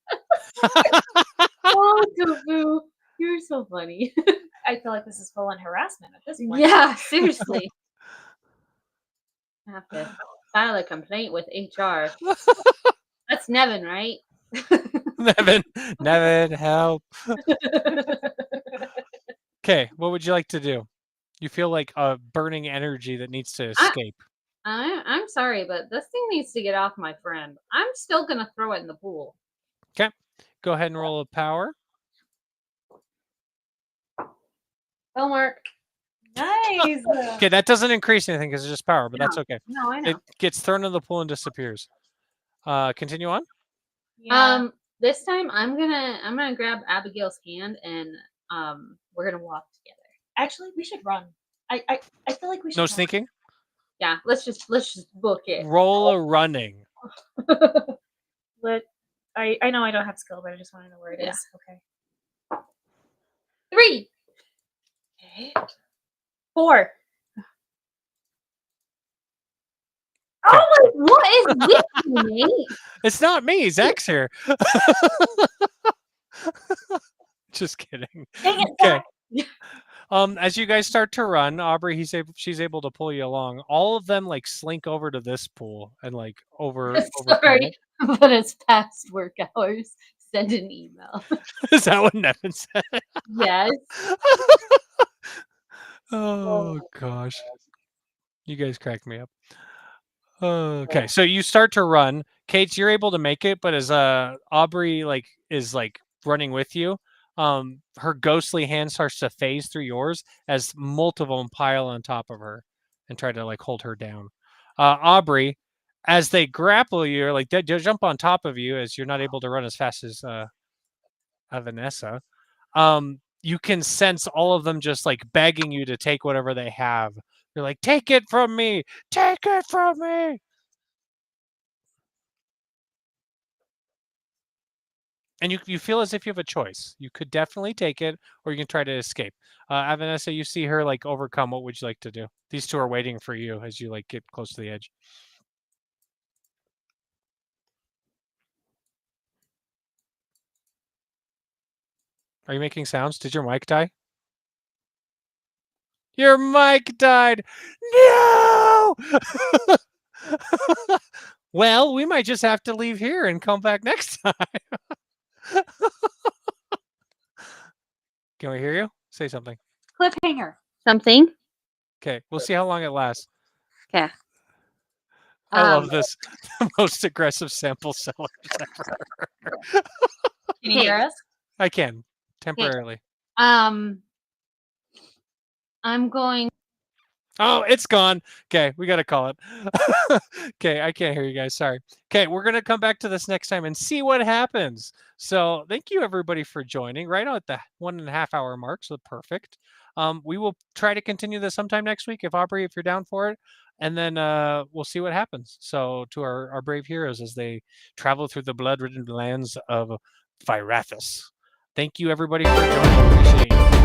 Oh, Tofu, you're so funny. I feel like this is full on harassment at this point. Yeah, seriously. I have to file a complaint with HR. That's Nevin, right? Nevin, help. Okay, what would you like to do? You feel like a burning energy that needs to escape. I'm sorry, but this thing needs to get off my friend. I'm still gonna throw it in the pool. Okay, go ahead and roll a power. Spell mark. Nice. Okay, that doesn't increase anything because it's just power, but that's okay. No, I know. It gets thrown in the pool and disappears. Continue on. Yeah. This time I'm gonna grab Abigail's hand and we're gonna walk together. Actually, we should run. I feel like we should No run. sneaking. Yeah, let's just book it. Roll a running. I know I don't have skill, but I just want to know where it Yeah. is. Okay. 3. Okay. 4. Oh my! What is this, mate? It's not me. Zach's here. Just kidding. Dang it, Okay. Zach. As you guys start to run, Aubrey, she's able to pull you along. All of them like slink over to this pool and like over. Sorry, but it's past work hours. Send an email. Is that what Nevin said? Yes. Oh gosh, you guys crack me up. Okay, so you start to run. Kate, you're able to make it, but as Aubrey is running with you, her ghostly hand starts to phase through yours as multiple of them pile on top of her and try to like hold her down. Aubrey, as they grapple you, like they jump on top of you as you're not able to run as fast as Avenessa. You can sense all of them just like begging you to take whatever they have. They're like, take it from me! Take it from me! And you feel as if you have a choice. You could definitely take it, or you can try to escape. Avenessa, you see her like overcome. What would you like to do? These two are waiting for you as you like get close to the edge. Are you making sounds? Did your mic die? Your mic died. No! Well, we might just have to leave here and come back next time. Can we hear you? Say something. Cliffhanger. Something. Okay, we'll see how long it lasts. Okay. I love this. The most aggressive sample sellers ever. Can you hear us? I can, temporarily. I'm going. Oh, it's gone. Okay, we got to call it. Okay, I can't hear you guys. Sorry. Okay, we're going to come back to this next time and see what happens. So thank you, everybody, for joining. Right at the 1.5 hour mark, so perfect. We will try to continue this sometime next week, if Aubrey, if you're down for it. And then we'll see what happens. So to our brave heroes as they travel through the blood-ridden lands of Vyrath. Thank you, everybody, for joining. Appreciate you.